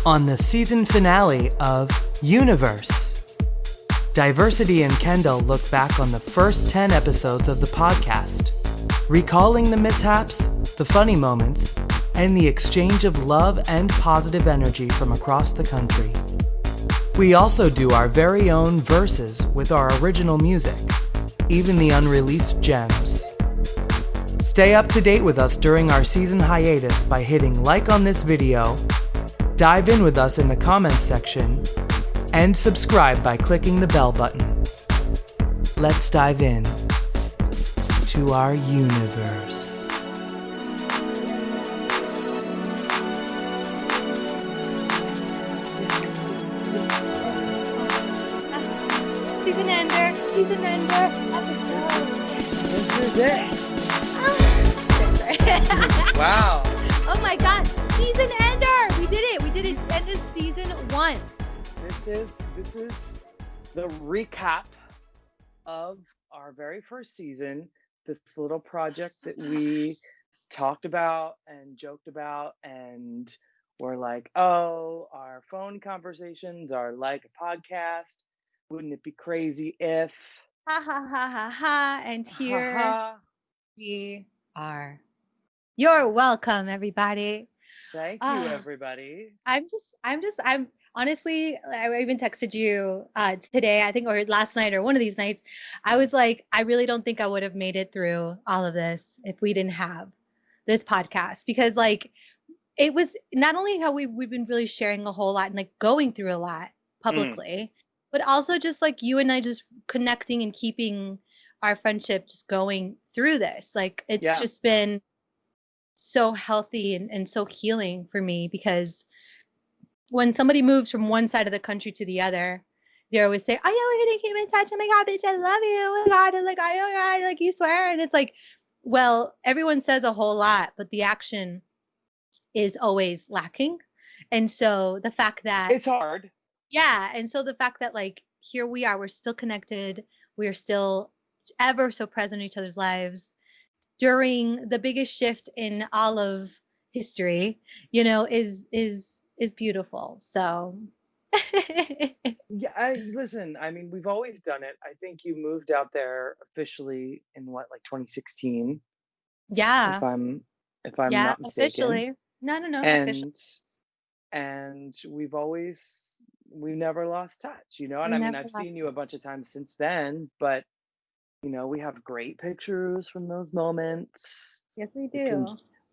on the season finale of UNIVERS. Diversity and Kendoll look back on the first 10 episodes of the podcast, recalling the mishaps, the funny moments, and the exchange of love and positive energy from across the country. We also do our very own verses with our original music, even the unreleased gems. Stay up to date with us during our season hiatus by hitting like on this video, dive in with us in the comments section, and subscribe by clicking the bell button. Let's dive in to our universe. Season ender episode. This is it. Wow. Oh my God, season ender! We did it. End of season 1. This is the recap of our very first season. This little project that we talked about and joked about, and we're like, oh, our phone conversations are like a podcast. Wouldn't it be crazy if? Ha ha ha ha ha! And here Ha we are. You're welcome, everybody. Thank you, everybody. I'm honestly, I even texted you today, I think, or last night, or one of these nights. I was like, I really don't think I would have made it through all of this if we didn't have this podcast, because like it was not only how we've been really sharing a whole lot and like going through a lot publicly, but also just like you and I just connecting and keeping our friendship just going through this. Like it's just been so healthy and so healing for me, because when somebody moves from one side of the country to the other, they always say, oh yeah, we're gonna keep in touch. Oh my God, bitch, I love you. Oh my God, and like, oh my God, like you swear. And it's like, well, everyone says a whole lot, but the action is always lacking. And so the fact that it's hard. Yeah. And so the fact that like here we are, we're still connected, we're still ever so present in each other's lives during the biggest shift in all of history, is beautiful. So Yeah, listen, I mean, we've always done it. I think you moved out there officially in what, like 2016, yeah, if I'm yeah, not mistaken. officially. No, officially. And we've never lost touch, and I mean, Never I've lost seen you a bunch of touch. times since then, but we have great pictures from those moments. Yes, we We can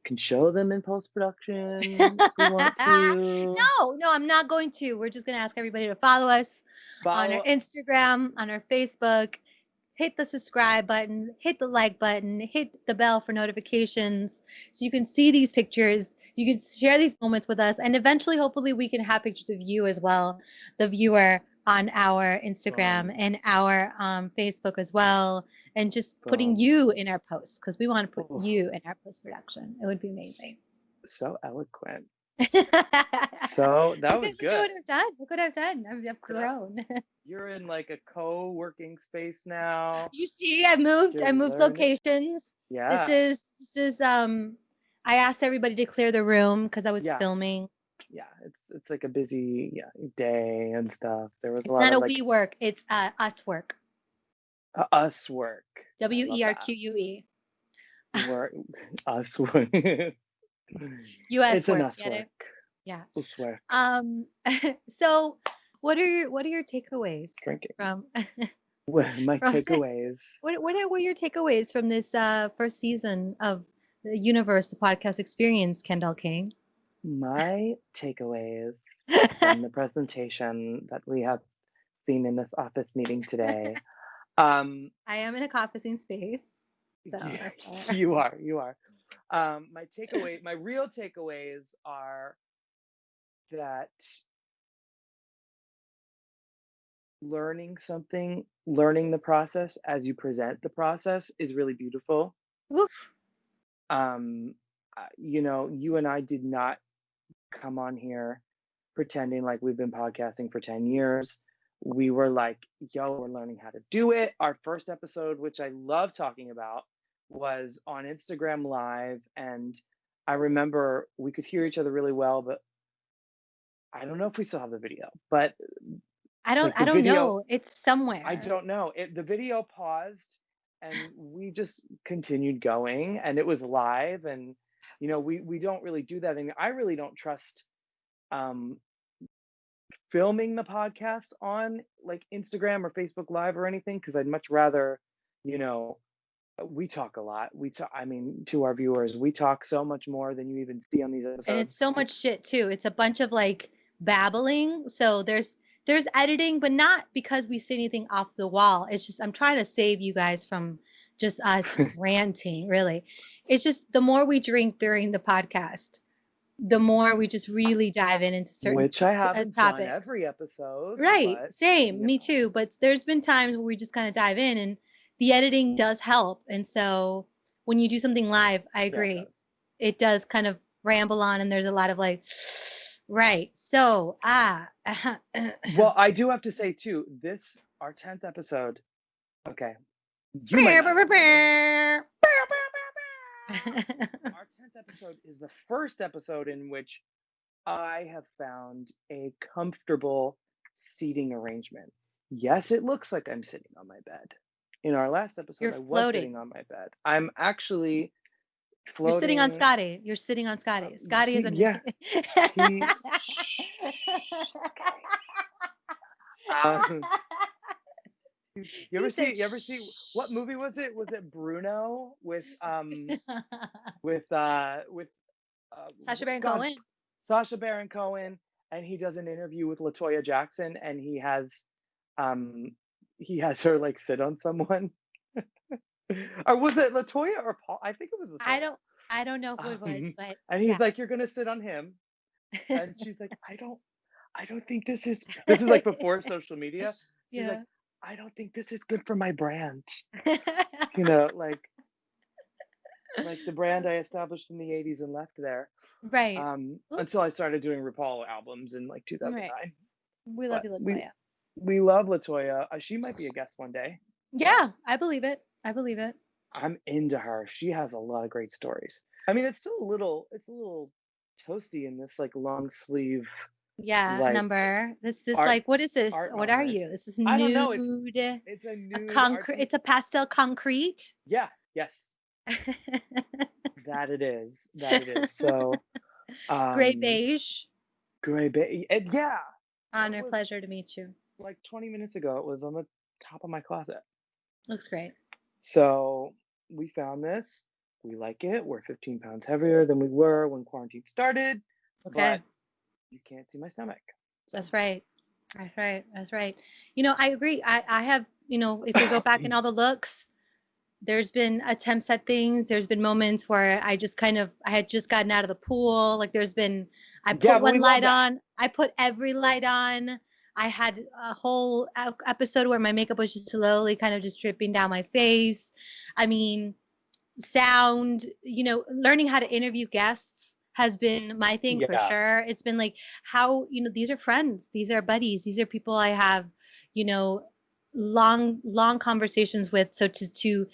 do. show them in post-production if we want to. No, I'm not going to. We're just going to ask everybody to follow us on our Follow. Instagram, on our Facebook. Hit the subscribe button, hit the like button, hit the bell for notifications so you can see these pictures. You can share these moments with us. And eventually, hopefully, we can have pictures of you as well, the viewer, on our Instagram Boom. and our Facebook as well. And just putting Boom. you in our posts, because we want to put Ooh, you in our post production. It would be amazing. so eloquent. Look So that was at good. what I've done. Look what I've done. I've grown. You're in like a co-working space now. You see, I moved You're learning. locations. This Yeah. is I asked everybody to clear the room because I was Yeah. filming. Yeah. It's like a busy day and stuff. There was a It's lot not of a like we work, it's us work. us work. I love that. WERQUE. Work us work. US It's an work, us get work. it? Yeah. Us work. So what are your takeaways Drinking. from My from takeaways. what are your takeaways from this first season of the Universe, the podcast experience, Kendoll King? My takeaways from the presentation that we have seen in this office meeting today. I am in a conferencing space. So You are. My real takeaways are that learning the process as you present the process is really beautiful. Oof. You and I did not come on here pretending like we've been podcasting for 10 years. We were like, yo, we're learning how to do it. Our first episode, which I love talking about, was on Instagram Live. And I remember we could hear each other really well, but I don't know if we still have the video, but like I the don't video, know. It's I somewhere. don't know. The video paused and we just continued going and it was live and we don't really do that and I really don't trust um filming the podcast on like Instagram or Facebook Live or anything because I'd much rather, you know, we talk a lot. We talk, I mean, to our viewers, we talk so much more than you even see on these And it's episodes. so much shit too. It's a bunch of like babbling. So there's editing, but not because we see anything off the wall. It's just I'm trying to save you guys from just us ranting, really. It's just the more we drink during the podcast, the more we just really dive into certain Which I haven't done topics. every episode, Right. but Same. you Me know, too. But there's been times where we just kind of dive in and the editing does help. And so when you do something live, I yeah, it agree. does. It does kind of ramble on and there's a lot of like, right. So, Well, I do have to say too, this our 10th episode. Okay, you might not even know this. Our 10th episode is the first episode in which I have found a comfortable seating arrangement. Yes, it looks like I'm sitting on my bed. In our last episode, You're I was floating. sitting on my bed. I'm actually You're sitting on floating. Scotty. You're sitting on Scotty. Scotty is Yeah, underneath. shh, okay. He said, You ever see, what shh. movie was it? Was it Bruno with Sasha Baron God, Cohen. Sasha Baron Cohen, and he does an interview with Latoya Jackson, and um he has her like sit on someone, or was it Latoya or Paul? I think it was I Latoya. don't I don't know who it was, but And he's yeah. like, "You're gonna sit on him," and she's like, I don't think this is like before social media. She's like, Yeah. "I don't think this is good for my brand," like the brand I established in the '80s and left there. Right. Oops. Until I started doing RuPaul albums in like Right. 2009. We love But you, Latoya. we love Latoya. She might be a guest one day. Yeah, I believe it. I believe it. I'm into her. She has a lot of great stories. I mean, it's a little toasty in this like long sleeve Yeah, like number. This art like what is this? art What are moment. you? Is this I don't know. nude? It's a A nude concrete artsy. it's a pastel concrete? Yeah. Yes. That it is. That it is. So, Gray um, beige. gray bay. Yeah. It Honor, was pleasure to meet you. like 20 minutes ago. It was on the top of my closet. Looks great. So we found this. We like it. We're 15 pounds heavier than we were when quarantine started, Okay. but you can't see my stomach. So That's right. That's right. That's right. I agree. I have, if we go back in all the looks, there's been attempts at things. There's been moments where I had just gotten out of the pool. Like I yeah, put but we one love light that. on. I put every light on. I had a whole episode where my makeup was just slowly kind of just dripping down my face. I mean, sound, learning how to interview guests has been my thing for Yeah. sure. It's been like how, these are friends, these are buddies, these are people I have, you know, long conversations with. So to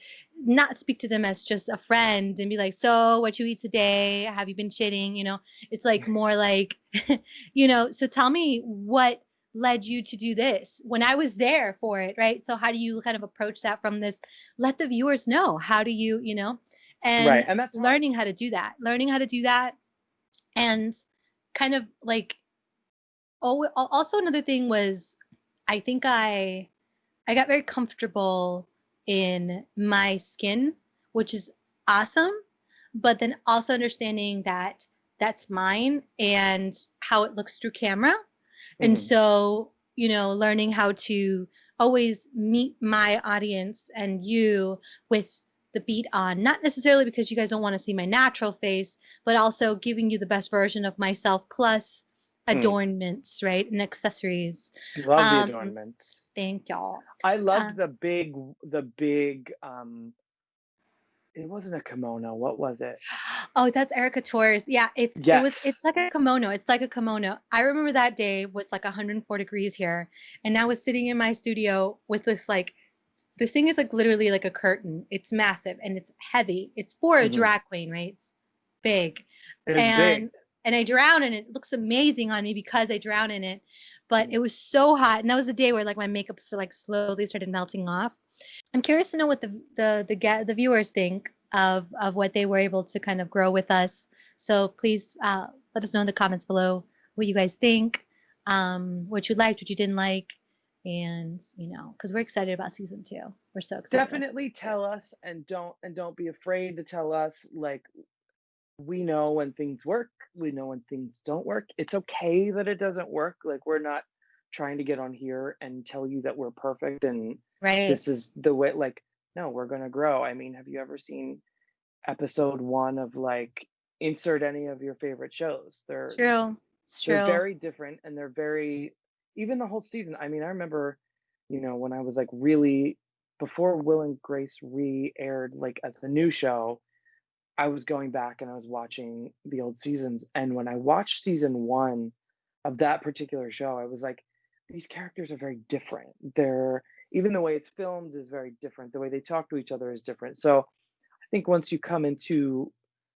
not speak to them as just a friend and be like, so what you eat today? Have you been shitting? It's like more like, so tell me what led you to do this when I was there for it, right? So how do you kind of approach that from this? Let the viewers know. How do you, Right. and And that's hard. learning how to do that, and kind of like, oh, also another thing was, I think I got very comfortable in my skin, which is awesome, but then also understanding that that's mine and how it looks through camera. And Mhm. so, learning how to always meet my audience and you with the beat on, not necessarily because you guys don't want to see my natural face, but also giving you the best version of myself plus Mm. adornments, right? And accessories. Love the Um, adornments. thank y'all. I loved Uh, the big it wasn't a kimono. What was it? oh, that's Erica Torres. Yeah, it's Yes. like a kimono. It's like a kimono. I remember that day was like 104 degrees here, and I was sitting in my studio with this thing is like literally like a curtain. It's massive and it's heavy. It's for a Mhm. drag queen, right? It's big. It was And big. and I drown in it. It looks amazing on me because I drown in it. But Mm. it was so hot, and that was the day where like my makeup like slowly started melting off. I'm curious to know what the viewers think of what they were able to kind of grow with us. So please let us know in the comments below what you guys think, what you liked, what you didn't like, and because we're excited about season 2. We're so excited about Definitely tell us, and don't be afraid to tell us. Like, we know when things work, we know when things don't work. It's okay that it doesn't work. Like, we're not trying to get on here and tell you that we're perfect and right. this is the way. Like, no, we're gonna grow. I mean, have you ever seen episode 1 of, like, insert any of your favorite shows? True. It's They're true. very different, and they're very, even the whole season. I mean, I remember, when I was like really, before Will and Grace re-aired like as a new show, I was going back and I was watching the old seasons. And when I watched season 1 of that particular show, I was like, these characters are very different. They're, even the way it's filmed is very different. The way they talk to each other is different. So I think once you come into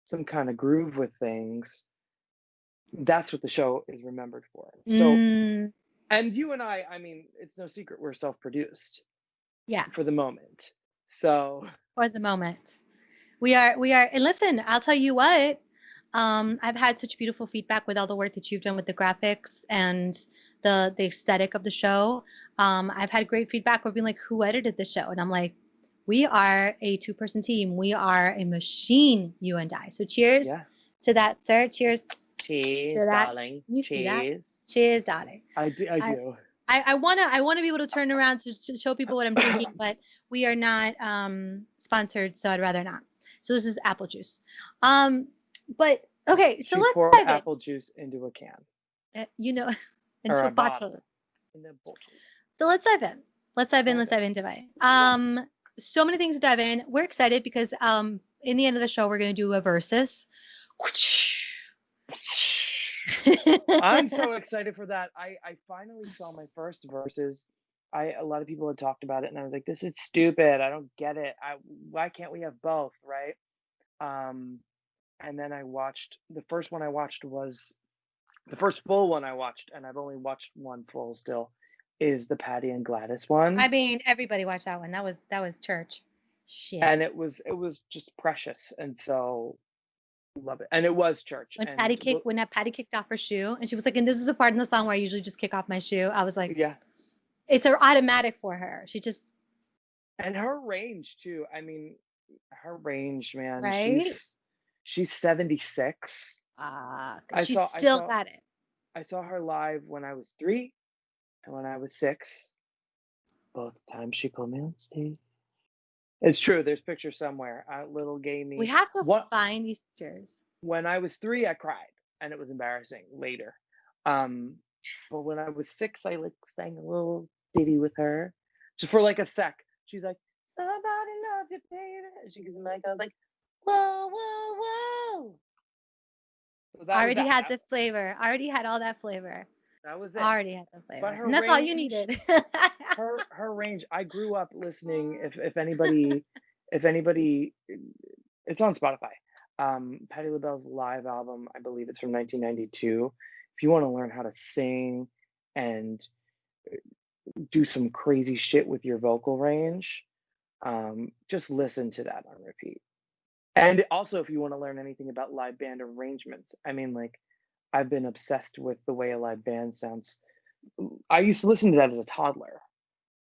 some kind of groove with things, that's what the show is remembered for. So, Mm, and you and I mean, it's no secret we're self-produced yeah. for the moment. So, For the moment. We are, and listen, I'll tell you what, I've had such beautiful feedback with all the work that you've done with the graphics and the aesthetic of the show. I've had great feedback of being like, who edited the show? And I'm like, we are a 2-person team. We are a machine, you and I. So cheers yeah. to that, sir. Cheers to Cheers, that. darling. You see that? Cheers. Cheers, darling. I do. I I, do. I wanna be able to turn around to show people what I'm drinking, but we are not sponsored, so I'd rather not. So this is apple juice. But okay, so She let's poured dive in. apple juice into a can You know, or into a a bottle. bottle. In a bottle. So let's dive in. Let's dive in. Dive Let's in. dive into it. So many things to dive in. We're excited because in the end of the show, we're gonna do a versus. I'm so excited for that. I finally saw my first verses. A lot of people had talked about it, and I was like, "This is stupid. I don't get it. Why can't we have both, right?" Um, and then I watched the first one. I watched was the first full one I watched, and I've only watched one full still. Is the Patty and Gladys one, I mean, everybody watched that one. That was church. Shit. and it was just precious, and so love it. And it was church, and When that Patty kicked off her shoe, and she was like, "And this is a part in the song where I usually just kick off my shoe." I was like, yeah. "It's automatic for her." She just And her range too. I mean, her range, man. right. She's 76. I She saw I still saw got it. I saw her live when I was 3 and when I was 6. Both times she put me on stage. It's true. There's pictures somewhere. Little gay We me. have to What find these pictures. When I was 3, I cried, and it was embarrassing later. Um, but when I was 6, I like sang a little ditty with her, just for like a sec. She's like, "Somebody love you, baby." And she gives me the mic. I was like, "Whoa, whoa, whoa!" So that was Already that. had the flavor. Already had all that flavor. That was it. Already had the But flavor, her and that's all you range, needed. her range. I grew up listening. If anybody, it's on Spotify. Patti LaBelle's live album, I believe it's from 1992. If you want to learn how to sing and do some crazy shit with your vocal range, just listen to that on repeat. And also, if you want to learn anything about live band arrangements, I mean, like, I've been obsessed with the way a live band sounds. I used to listen to that as a toddler.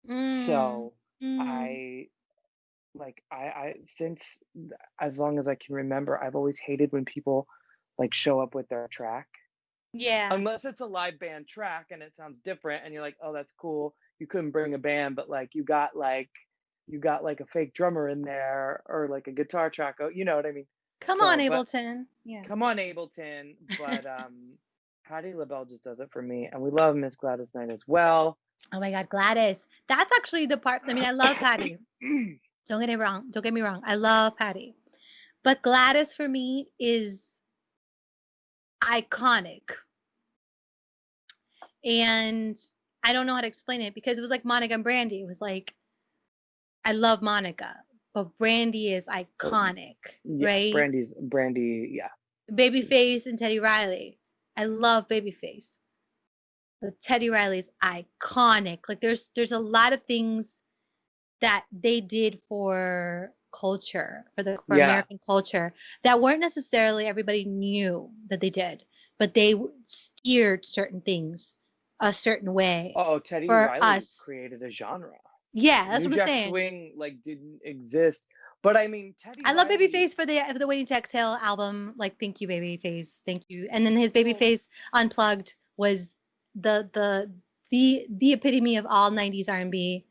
mm, So mm, I I since as long as I can remember, I've always hated when people like show up with their track. yeah. Unless it's a live band track and it sounds different and you're like, "Oh, that's cool. You couldn't bring a band, but like you got like a fake drummer in there or like a guitar track." Oh, you know what I mean? Come on, So, but Ableton. Yeah. come on, Ableton. But Patti LaBelle just does it for me, and we love Miss Gladys Knight as well. Oh my God, Gladys. That's actually the part. I mean, I love Patty. Don't get me wrong. Don't get me wrong. I love Patty. But Gladys for me is iconic. And I don't know how to explain it because it was like Monica and Brandy. It was like, I love Monica, but Brandy is Well, iconic, yeah, right? Brandy, yeah. Babyface and Teddy Riley. I love Babyface, but Teddy Riley's iconic. Like there's a lot of things that they did for culture, for Yeah. American culture, that weren't necessarily everybody knew that they did, but they steered certain things a certain way Oh, Teddy for Riley us. created a genre. Yeah, that's New what I'm Jack saying. Swing like didn't exist. But I mean, Teddy I love Riley, Babyface for the Waiting to Exhale album. Like, thank you, Babyface, thank you. And then his well, Babyface Unplugged was the the the epitome of all '90s R&B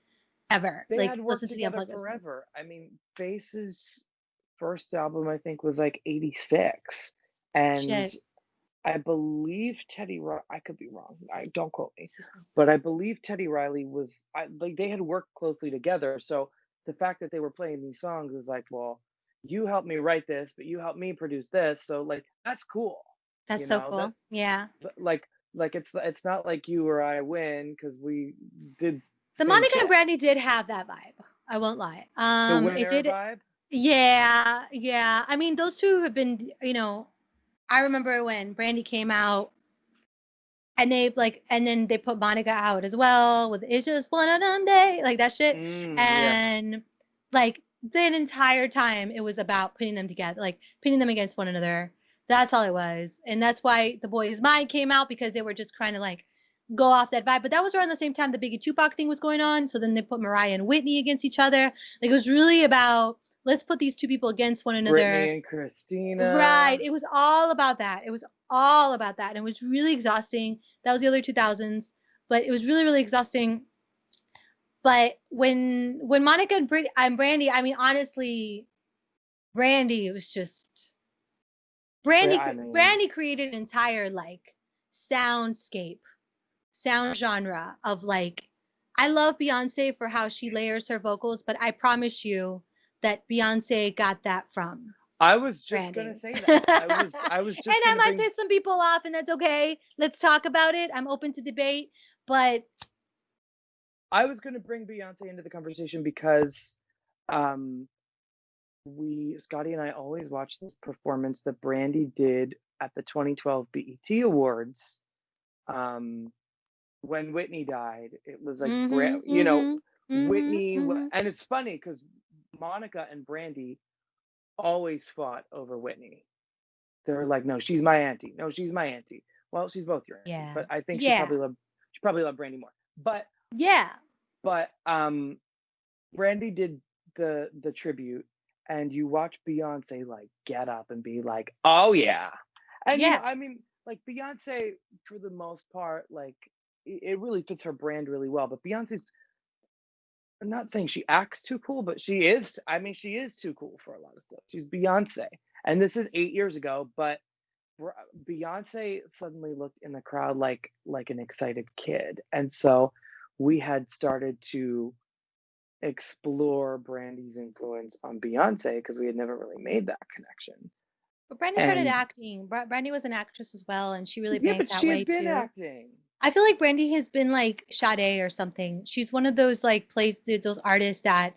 ever. they Like, had worked listen to the together Unplugged. forever. I mean, Face's first album I think was like 86. And Shit. I believe Teddy Riley, I could be wrong. I don't quote me, Excuse me. but I believe Teddy Riley was like they had worked closely together. So the fact that they were playing these songs was like, well, you helped me write this, but you helped me produce this. So like that's cool. That's You so know, that cool. Yeah. like it's not like you or I win because we did The same Monica and shit. Brandy did have that vibe. I won't lie. The It winner did. vibe. Yeah, yeah. I mean, those two have been, I remember when Brandy came out and and then they put Monica out as well with It's Just One of Them Day, like that shit. Yeah. And like the entire time it was about putting them together, like pitting them against one another. That's all it was. And that's why The Boy Is Mine came out, because they were just trying to like go off that vibe. But that was around the same time the Biggie Tupac thing was going on. So then they put Mariah and Whitney against each other. Like it was really about, let's put these two people against one Brittany another. and Right. Christina. It was all about that. It was all about that. And it was really exhausting. That was the early 2000s, but it was really, really exhausting. But when Monica and Brandy, I mean, honestly, Brandy was just I mean, Brandy created an entire like soundscape, sound genre of like, I love Beyonce for how she layers her vocals, but I promise you that Beyonce got that from I was just gonna Brandy. say And that. I was just I gonna might bring piss some people off, and that's okay. Let's talk about it. I'm open to debate, but I was gonna bring Beyonce into the conversation because um we Scotty and I always watch this performance that Brandy did at the 2012 BET Awards. Um when Whitney died, it was like mhm, mhm, mhm, Whitney mhm. and it's funny because Monica and Brandy always fought over Whitney. They're like, no, she's my auntie. No, she's my auntie. Well, she's both your auntie, Yeah, but I think yeah, she probably loved Brandy more. yeah, But Brandy did the tribute, and you watch Beyonce like get up and be like, "Oh yeah," and yeah, I mean, like Beyonce for the most part, like it really fits her brand really well. But Beyonce's, I'm not saying she acts too cool, but she is. I mean, she is too cool for a lot of stuff. She's Beyonce, and this is 8 years ago, but Beyonce suddenly looked in the crowd like an excited kid, and so we had started to explore Brandy's influence on Beyonce because we had never really made that connection. but Brandy started And acting. Brandy was an actress as well, and she really yeah, banked but that she way had been too. acting. I feel like Brandy has been like Sade or something. She's one of those like those artists that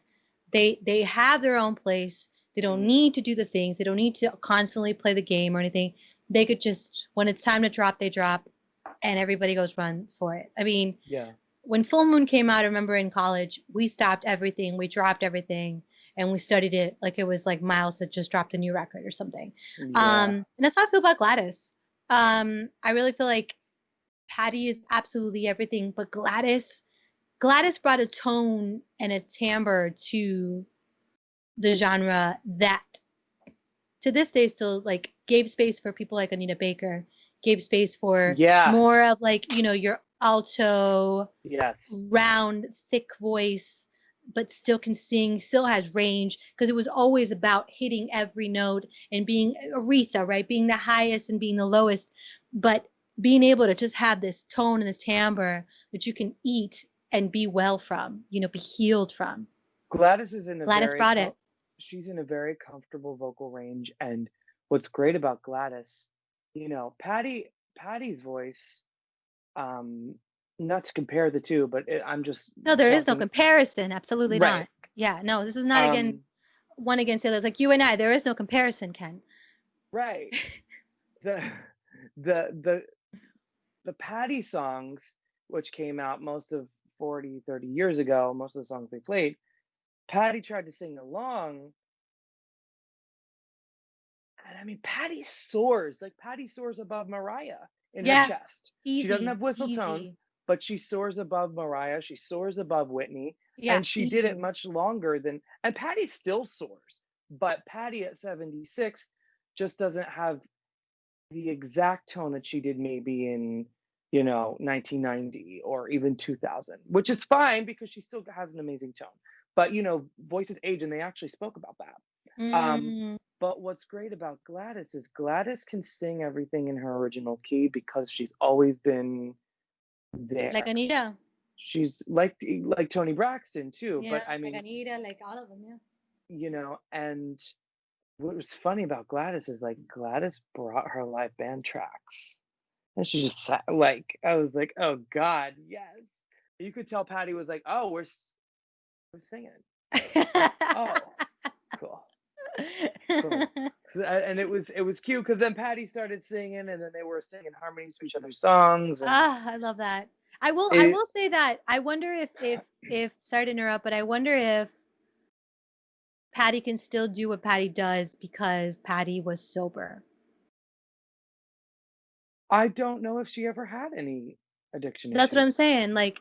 they have their own place. They don't Mm, need to do the things. They don't need to constantly play the game or anything. They could just, when it's time to drop, they drop, and everybody goes run for it. I mean, yeah, when Full Moon came out, I remember in college, we stopped everything, we dropped everything, and we studied it like it was like Miles had just dropped a new record or something. yeah. And that's how I feel about Gladys. I really feel like Patty is absolutely everything, but Gladys brought a tone and a timbre to the genre that to this day still like gave space for people like Anita Baker, gave space for Yes, more of like, your alto, yes. round, thick voice, but still can sing, still has range, because it was always about hitting every note and being Aretha, right? Being the highest and being the lowest, but being able to just have this tone and this timbre that you can eat and be well from, be healed from. Gladys is in a Gladys very brought it. she's in a very comfortable vocal range, and what's great about Gladys, Patty's voice, um, not to compare the two, but I'm just No, there is no talking comparison. Absolutely right. not. Yeah, no, this is not again Um, one against the others. Like you and I, there is no comparison, Ken. right. the the the Patty songs, which came out most of 40, 30 years ago, most of the songs they played, Patty tried to sing along. And I mean, Patty soars above Mariah in her Yeah, chest. She doesn't easy, have whistle tones, easy. but she soars above Mariah. She soars above Whitney. Yeah, And she did it easy. much longer than, and Patty still soars. But Patty at 76 just doesn't have the exact tone that she did maybe in, 1990 or even 2000, which is fine because she still has an amazing tone. But, voices age, and they actually spoke about that. Um, Mm, but what's great about Gladys is Gladys can sing everything in her original key because she's always been like there. Anita. She's like Tony Braxton too, Yeah, but I like mean, Anita, like all of them. Yeah. and what was funny about Gladys is like Gladys brought her live band tracks. And she just sat like I was like, "Oh God, yes." You could tell Patty was like, "Oh, we're singing." Like, "Oh, cool, cool." And it was cute because then Patty started singing, and then they were singing harmonies to each other's songs, and Ah, I love that. I it. will say that I wonder if sorry to interrupt, but I wonder if Patty can still do what Patty does because Patty was sober. I don't know if she ever had any addiction That's what I'm issues. saying. Like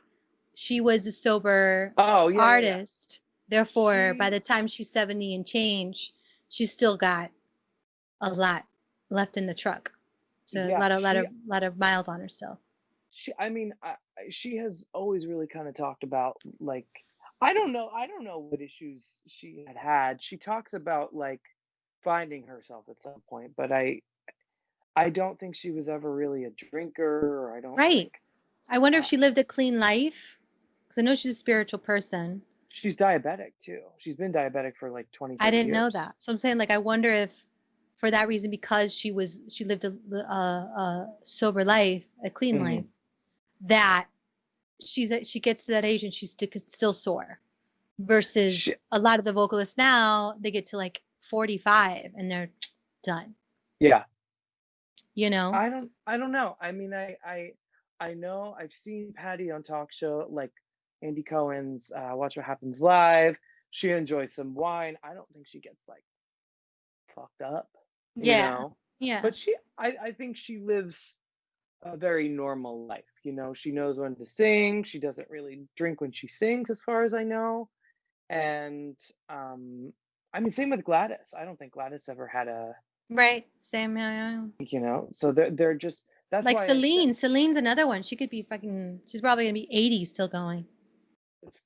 she was a sober Oh yeah, yeah, yeah. artist. Therefore, by She the time she's 70 and change, she's still got a lot left in the truck. So a yeah, lot of miles on her still. I mean, she has always really kind of talked about like I don't know what issues she had. She talks about like finding herself at some point, but I don't think she was ever really a drinker, or I don't Right. think I wonder if uh, she lived a clean life because I know she's a spiritual person. she's diabetic too. She's been diabetic for like 20, I 30 didn't know years. that. So I'm saying like I wonder if for that reason because she lived a sober life, a clean life, Hmm. that she gets to that age and she's still sore She, versus a lot of the vocalists now they get to like 45 and they're done, yeah, you know? I don't know. I mean, I know I've seen Patty on talk show like Andy Cohen's Watch What Happens Live. She enjoys some wine. I don't think she gets like fucked up, you Yeah. know. Yeah. But I think she lives a very normal life. She knows when to sing. She doesn't really drink when she sings, as far as I know. And um, I mean, same with Gladys. I don't think Gladys ever had a, Right. Same. Yeah, yeah. so they're just, that's Like why I said, Celine. Celine's another one. She could be fucking. She's probably gonna be 80 still going.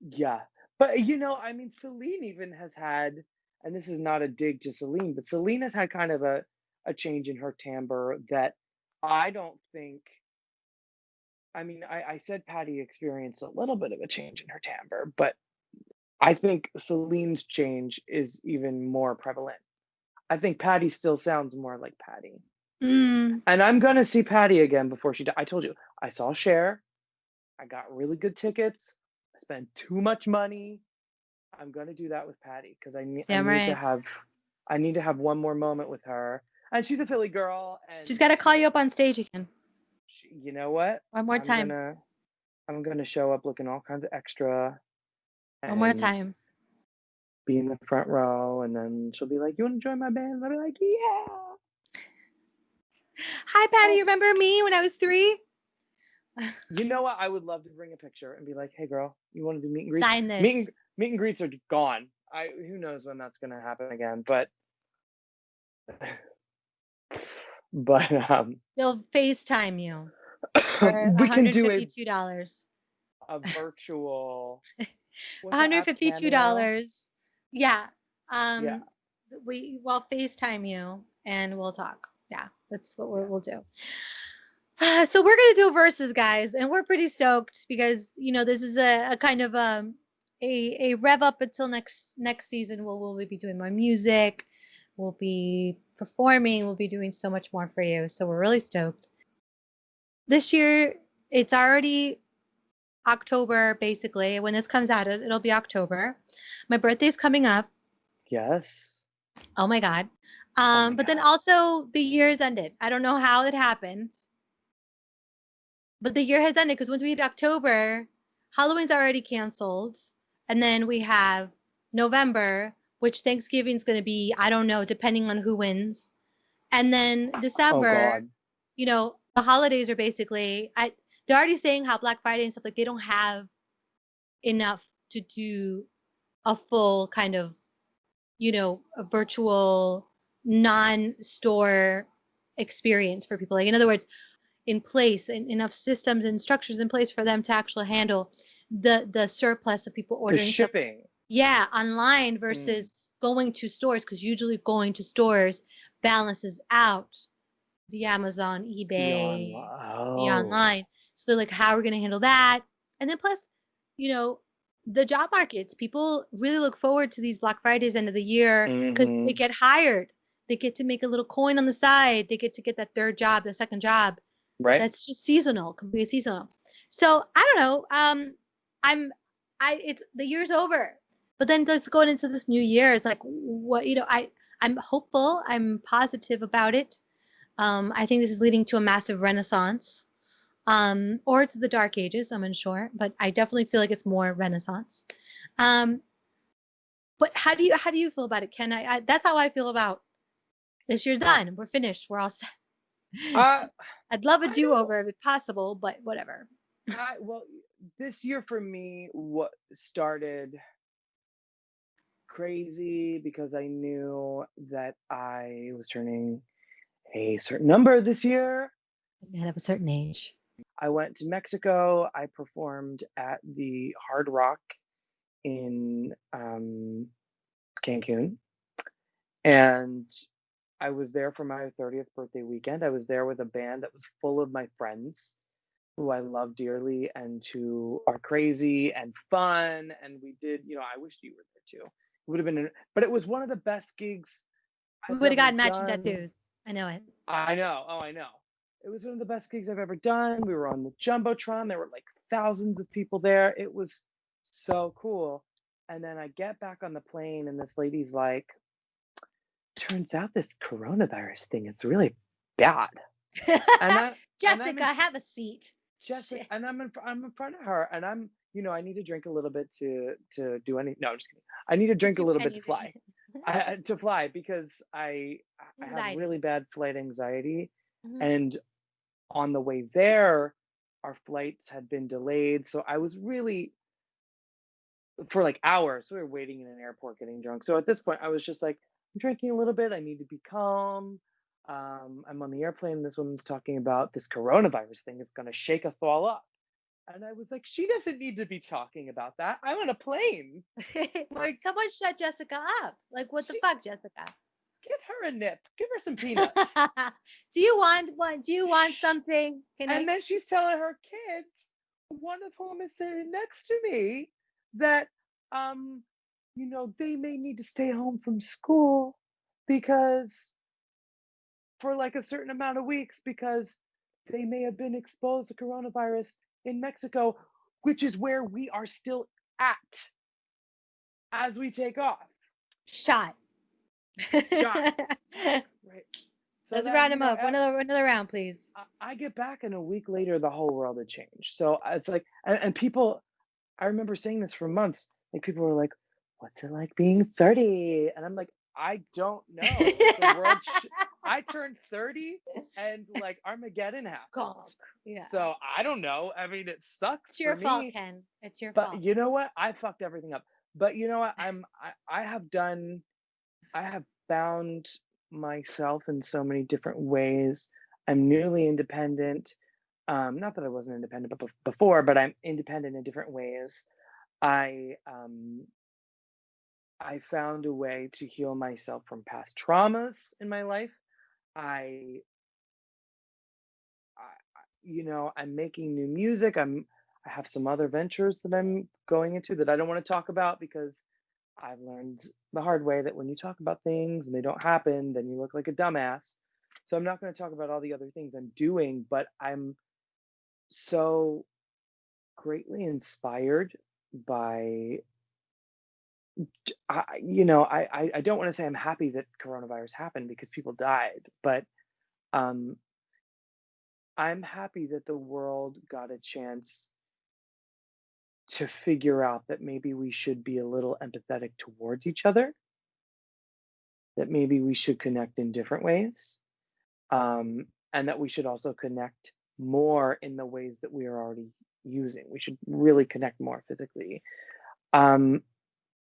yeah. But I mean, Celine even has had, and this is not a dig to Celine, but Celine has had kind of a change in her timbre that I don't think. I mean, I said Patty experienced a little bit of a change in her timbre, but I think Celine's change is even more prevalent. I think Patty still sounds more like Patty. Mm. And I'm gonna see Patty again before she died. I told you, I saw Cher. I got really good tickets. I spent too much money. I'm gonna do that with Patty because I Damn need to right. have one more moment with her. And she's a Philly girl, She's and got to call you up on stage again you know what? one more I'm time. gonna I'm gonna show up looking all kinds of extra One more and time. be in the front row, and then she'll be like, "You want to join my band?" And I'll be like, "Yeah." Hi, Patty. You That's remember me when I was 3? You know what? I would love to bring a picture and be like, "Hey, girl, you want to do meet and greets?" Sign this. Meet and greets are gone. Who knows when that's gonna happen again? But but They'll FaceTime you for we can do $152. a virtual. What's that app? Cameo. $152. Yeah. Yeah. Um, we'll FaceTime you and we'll talk. Yeah, that's what Yeah. we'll do. So we're gonna do verses, guys, and we're pretty stoked because this is a kind of a rev up until next season. We'll be doing more music, we'll be performing, we'll be doing so much more for you. So we're really stoked. This year, it's already October, basically. When this comes out, it'll be October. My birthday's coming up. Yes. Oh my God. Oh my But then God. also the year has ended. I don't know how it happened, but the year has ended because once we hit October, Halloween's already canceled. And then we have November, which Thanksgiving's going to be, I don't know, depending on who wins. And then Oh December, God. the holidays are basically, they're already saying how Black Friday and stuff, like they don't have enough to do a full kind of, a virtual non-store experience for people. Like in other words, in place and enough systems and structures in place for them to actually handle the surplus of people The ordering stuff, shipping. yeah, online Mm. versus going to stores, because usually going to stores balances out the Amazon, The eBay, the Oh. online. So they're like, how are we going to handle that? And then plus, you know, the job markets, people really look forward to these Black Fridays end of the year because they Mm-hmm. get hired. They get to make a little coin on the side. They get to get that third job, the second job. Right? That's just seasonal, completely seasonal. So I don't know. I'm, it's the year's over, but then just going into this new year, it's like what I'm hopeful. I'm positive about it. I think this is leading to a massive renaissance, or it's the Dark Ages. I'm unsure, but I definitely feel like it's more Renaissance. Um, but how do you feel about it, Ken? That's how I feel about this year's I, done. We're finished. We're all set. I I'd love a I don't do-over if possible, but whatever. well, this year for me what started crazy because I knew that I was turning a certain number this year. Man of a certain age. I went to Mexico. I performed at the Hard Rock in Cancun, and I was there for my 30th birthday weekend. I was there with a band that was full of my friends who I love dearly and who are crazy and fun. And we did, I wish you were there too. It would have been, but it was one of the best gigs We I've would have ever gotten matching done. tattoos. I know it. I know. Oh, I know. It was one of the best gigs I've ever done. We were on the Jumbotron. There were like thousands of people there. It was so cool. And then I get back on the plane, and this lady's like, turns out this coronavirus thing is really bad. And I'm Jessica, in have a seat. Jessica, Shit. and I'm in front of her, and I need to drink a little bit to do any. No, I'm just kidding. I need to To drink a do little bit to fly. anything. To fly because I have Anxiety. really bad flight anxiety, Mhm. and on the way there, our flights had been delayed, so I was really for like hours. So we were waiting in an airport getting drunk. So at this point, I was just like, I'm drinking a little bit. I need to be calm. I'm on the airplane. This woman's talking about this coronavirus thing. It's going to shake us all up. And I was like, she doesn't need to be talking about that. I'm on a plane. Like, Someone shut Jessica up. Like, what the she fuck, Jessica? give her a nip, give her some peanuts. Do you want what? Do you want Shh. something? Can And I? then she's telling her kids, one of whom is sitting next to me, that um, they may need to stay home from school because for like a certain amount of weeks because they may have been exposed to coronavirus in Mexico, which is where we are still at as we take off. Shot. Shot, right? So Let's then, round him up. Another round, please. I get back and a week later, the whole world had changed. So it's like, and people, I remember saying this for months. Like people were like, "What's it like being 30?" And I'm like, "I don't know." Like the world, I turned 30 and like Armageddon Gonk. happened. Yeah. So I don't know. I mean, it sucks It's for your fault, me, Ken. It's your but fault. you know what? I fucked everything up. But you know what? I have found myself in so many different ways. I'm newly independent. Not that I wasn't independent before, but I'm independent in different ways. I I found a way to heal myself from past traumas in my life. I, I'm making new music. I have some other ventures that I'm going into that I don't want to talk about because I've learned the hard way that when you talk about things and they don't happen, then you look like a dumbass. So I'm not going to talk about all the other things I'm doing, but I'm so greatly inspired by I don't want to say I'm happy that coronavirus happened because people died, but um, I'm happy that the world got a chance to figure out that maybe we should be a little empathetic towards each other, that maybe we should connect in different ways, and that we should also connect more in the ways that we are already using. We should really connect more physically. Um,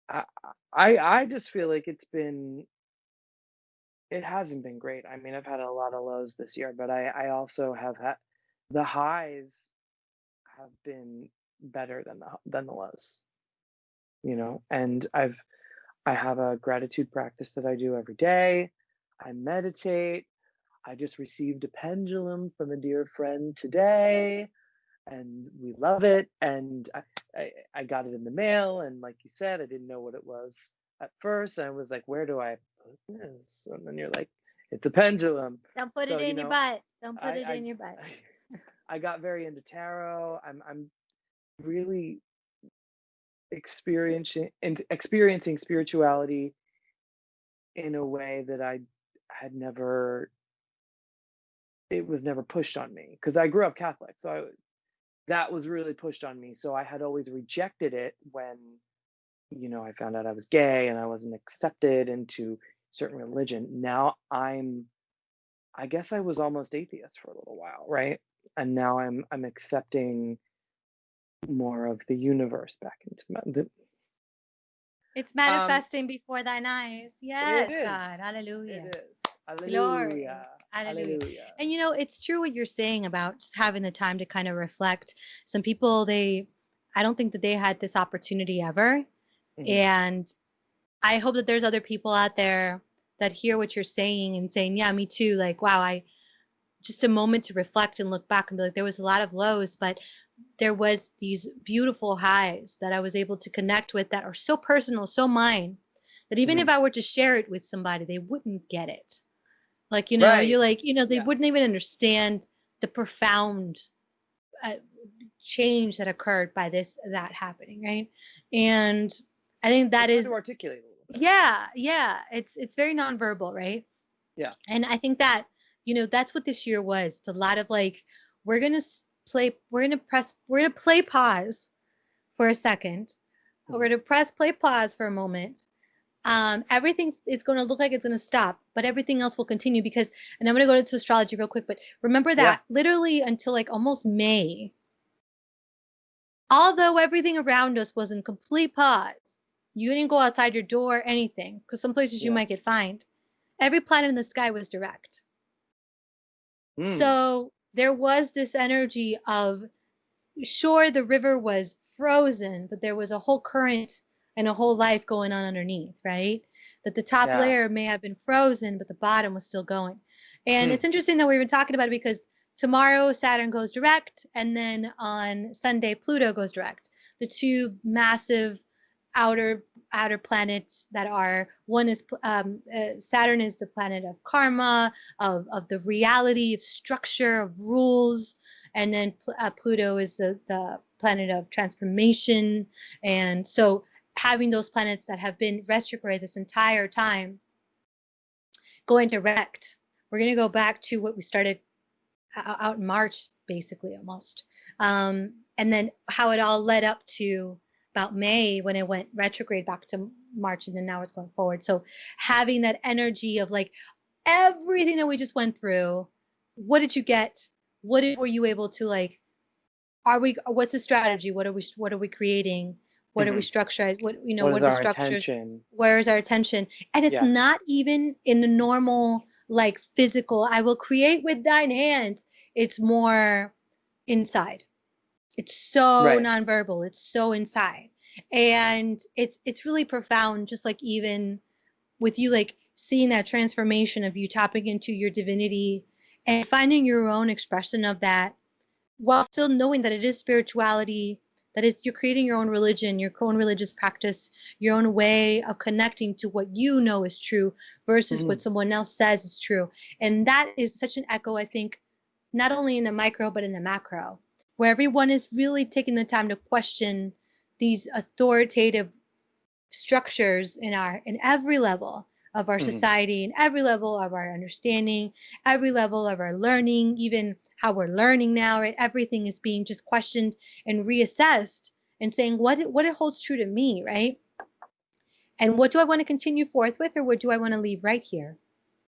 I, I just feel like it hasn't been great. I mean, I've had a lot of lows this year, but I also have had the highs have been better than the lows, and I have a gratitude practice that I do every day. I meditate. I just received a pendulum from a dear friend today, and we love it. And I got it in the mail, and like you said, I didn't know what it was at first. I was like, "Where do I put this?" And then you're like, "It's a pendulum." Don't put So it in your butt. Don't put it I in your butt. I got very into tarot. I'm really experiencing spirituality in a way that I had never it was never pushed on me because I grew up Catholic. So that was really pushed on me. So I had always rejected it when, I found out I was gay and I wasn't accepted into certain religion. Now I guess I was almost atheist for a little while, right? And now I'm accepting more of the universe back into It's um manifesting before thine eyes. it Yes, is. God. It Hallelujah. is. Glory. Hallelujah. Hallelujah. Hallelujah. And it's true what you're saying about just having the time to kind of reflect. Some people, I don't think that they had this opportunity ever. Mhm. And I hope that there's other people out there that hear what you're saying and saying, yeah, me too. Like, wow, just a moment to reflect and look back and be like, there was a lot of lows, but there was these beautiful highs that I was able to connect with that are so personal, so mine, that even if Mhm. I were to share it with somebody, they wouldn't get it. Like, Right. you're like, they Yeah. wouldn't even understand the profound uh, change that occurred by that happening, right? And I think that It's hard to is, articulate a little bit. yeah, yeah, it's very nonverbal, right? Yeah. And I think that, that's what this year was. It's a lot of like, we're going to play pause for a second. We're Mhm. going to press play pause for a moment. Everything is going to look like it's going to stop, but everything else will continue because, and I'm going to go to astrology real quick, but remember Yeah. that literally until like almost May, although everything around us was in complete pause, you didn't go outside your door, anything, because some places you Yeah. might get fined. Every planet in the sky was direct. Mm. So there was this energy of, sure, the river was frozen, but there was a whole current and a whole life going on underneath, right? That the top Yeah. layer may have been frozen, but the bottom was still going. And Hmm. it's interesting that we've been talking about it because tomorrow Saturn goes direct, and then on Sunday Pluto goes direct. The two massive outer outer planets that are, one is Saturn is the planet of karma, of the reality, of structure, of rules, and then Pluto is the planet of transformation. And so having those planets that have been retrograde this entire time going direct, we're going to go back to what we started out in March, basically, almost. And then how it all led up to about May when it went retrograde back to March, and then now it's going forward. So having that energy of like everything that we just went through, what did you get? Were you able to like, what's the strategy? What are we creating? What are we Mhm. structuring? What What is are the our structures? intention? Where is our attention? And it's Yeah. not even in the normal like physical, I will create with thine hands. It's more inside. It's so Right. nonverbal. It's so inside. And it's really profound, just like even with you like seeing that transformation of you tapping into your divinity and finding your own expression of that while still knowing that it is spirituality, that is you're creating your own religion, your own religious practice, your own way of connecting to what you know is true versus what Mhm. someone else says is true. And that is such an echo, I think, not only in the micro but in the macro, where everyone is really taking the time to question these authoritative structures in every level of our Mhm. society, in every level of our understanding, every level of our learning, even how we're learning now, right? Everything is being just questioned and reassessed and saying what it holds true to me, right? And what do I want to continue forth with, or what do I want to leave right here?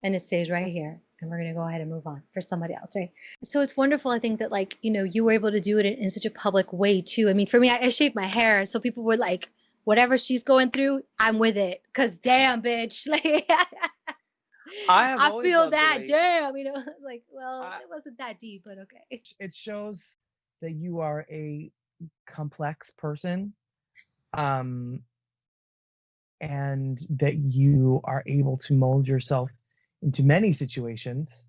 And it stays right here. And we're going to go ahead and move on for somebody else, right? So it's wonderful. I think that, like, you were able to do it in such a public way too. I mean, for me, I shaved my hair. So people were like, whatever she's going through, I'm with it. Cause damn, bitch. Like, I have I always feel loved the that, way damn, like, well, I, it wasn't that deep, but okay. It shows that you are a complex person, um, and that you are able to mold yourself into many situations.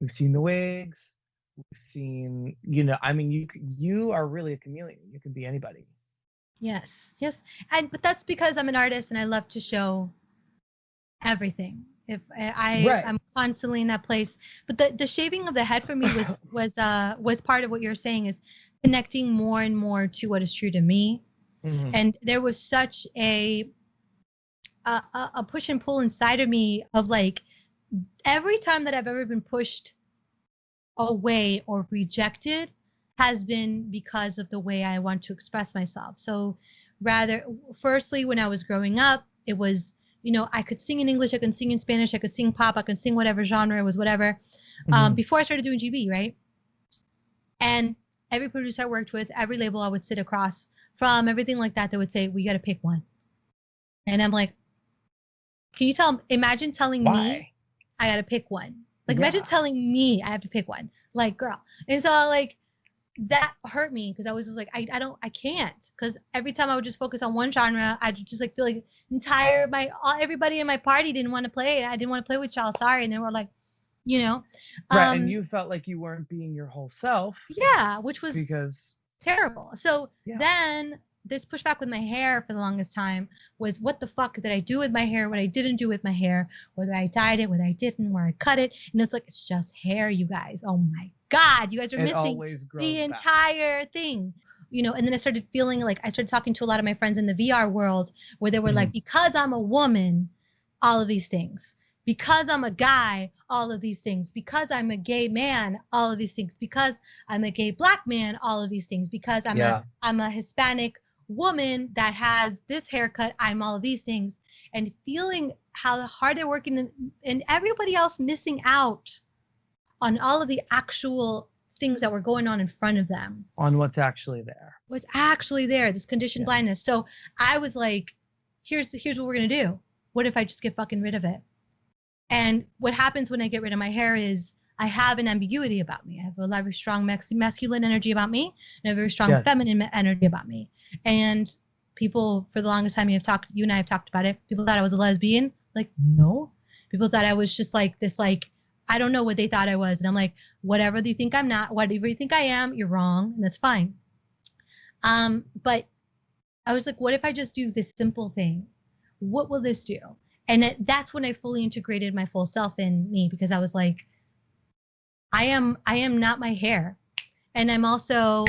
We've seen the wigs. We've seen, I mean, you are really a chameleon. You can be anybody. Yes, yes. But that's because I'm an artist and I love to show everything. If Right. I'm constantly in that place. But the shaving of the head for me was part of what you're saying, is connecting more and more to what is true to me. Mhm. And there was such a push and pull inside of me of, like, every time that I've ever been pushed away or rejected has been because of the way I want to express myself. So rather, firstly, when I was growing up, it was, I could sing in English, I could sing in Spanish, I could sing pop, I could sing whatever genre it was, whatever. Mhm. Before I started doing GB, right? And every producer I worked with, every label I would sit across from, everything like that, they would say, we got to pick one. And I'm like, can you imagine telling me Why? I got to pick one? Like, imagine Yeah. telling me I have to pick one. Like, girl. And so, like, that hurt me because I was just like, I can't. Because every time I would just focus on one genre, I just like feel like everybody in my party didn't want to play. I didn't want to play with y'all. Sorry. And they were like, you know, Right. And um, you felt like you weren't being your whole self yeah, which was because, terrible. So yeah. then this pushback with my hair for the longest time was, what the fuck did I do with my hair? What I didn't do with my hair, whether I dyed it, whether I didn't, where I cut it. And it's like, it's just hair, you guys. Oh my God, you guys are It missing always grows the back. entire thing. And then I started feeling like I started talking to a lot of my friends in the VR world where they were like, Mhm. because I'm a woman, all of these things. Because I'm a guy, all of these things. Because I'm a gay man, all of these things. Because I'm a gay black man, all of these things. Because Yeah. I'm a Hispanic woman that has this haircut, I'm all of these things. And feeling how hard they're working, and everybody else missing out on all of the actual things that were going on in front of them. On what's actually there. Was actually there, this conditioned Yeah. blindness. So I was like, here's what we're gonna do. What if I just get fucking rid of it? And what happens when I get rid of my hair is I have an ambiguity about me. I have a very strong masculine energy about me and a very strong Yes. feminine energy about me. And people, for the longest time, you and I have talked about it. People thought I was a lesbian. Like, no. People thought I was just like this, like, I don't know what they thought I was. And I'm like, whatever you think I'm not, whatever you think I am, you're wrong. And that's fine. But I was like, what if I just do this simple thing? What will this do? And that's when I fully integrated my full self in me, because I was like, I am not my hair. And I'm also,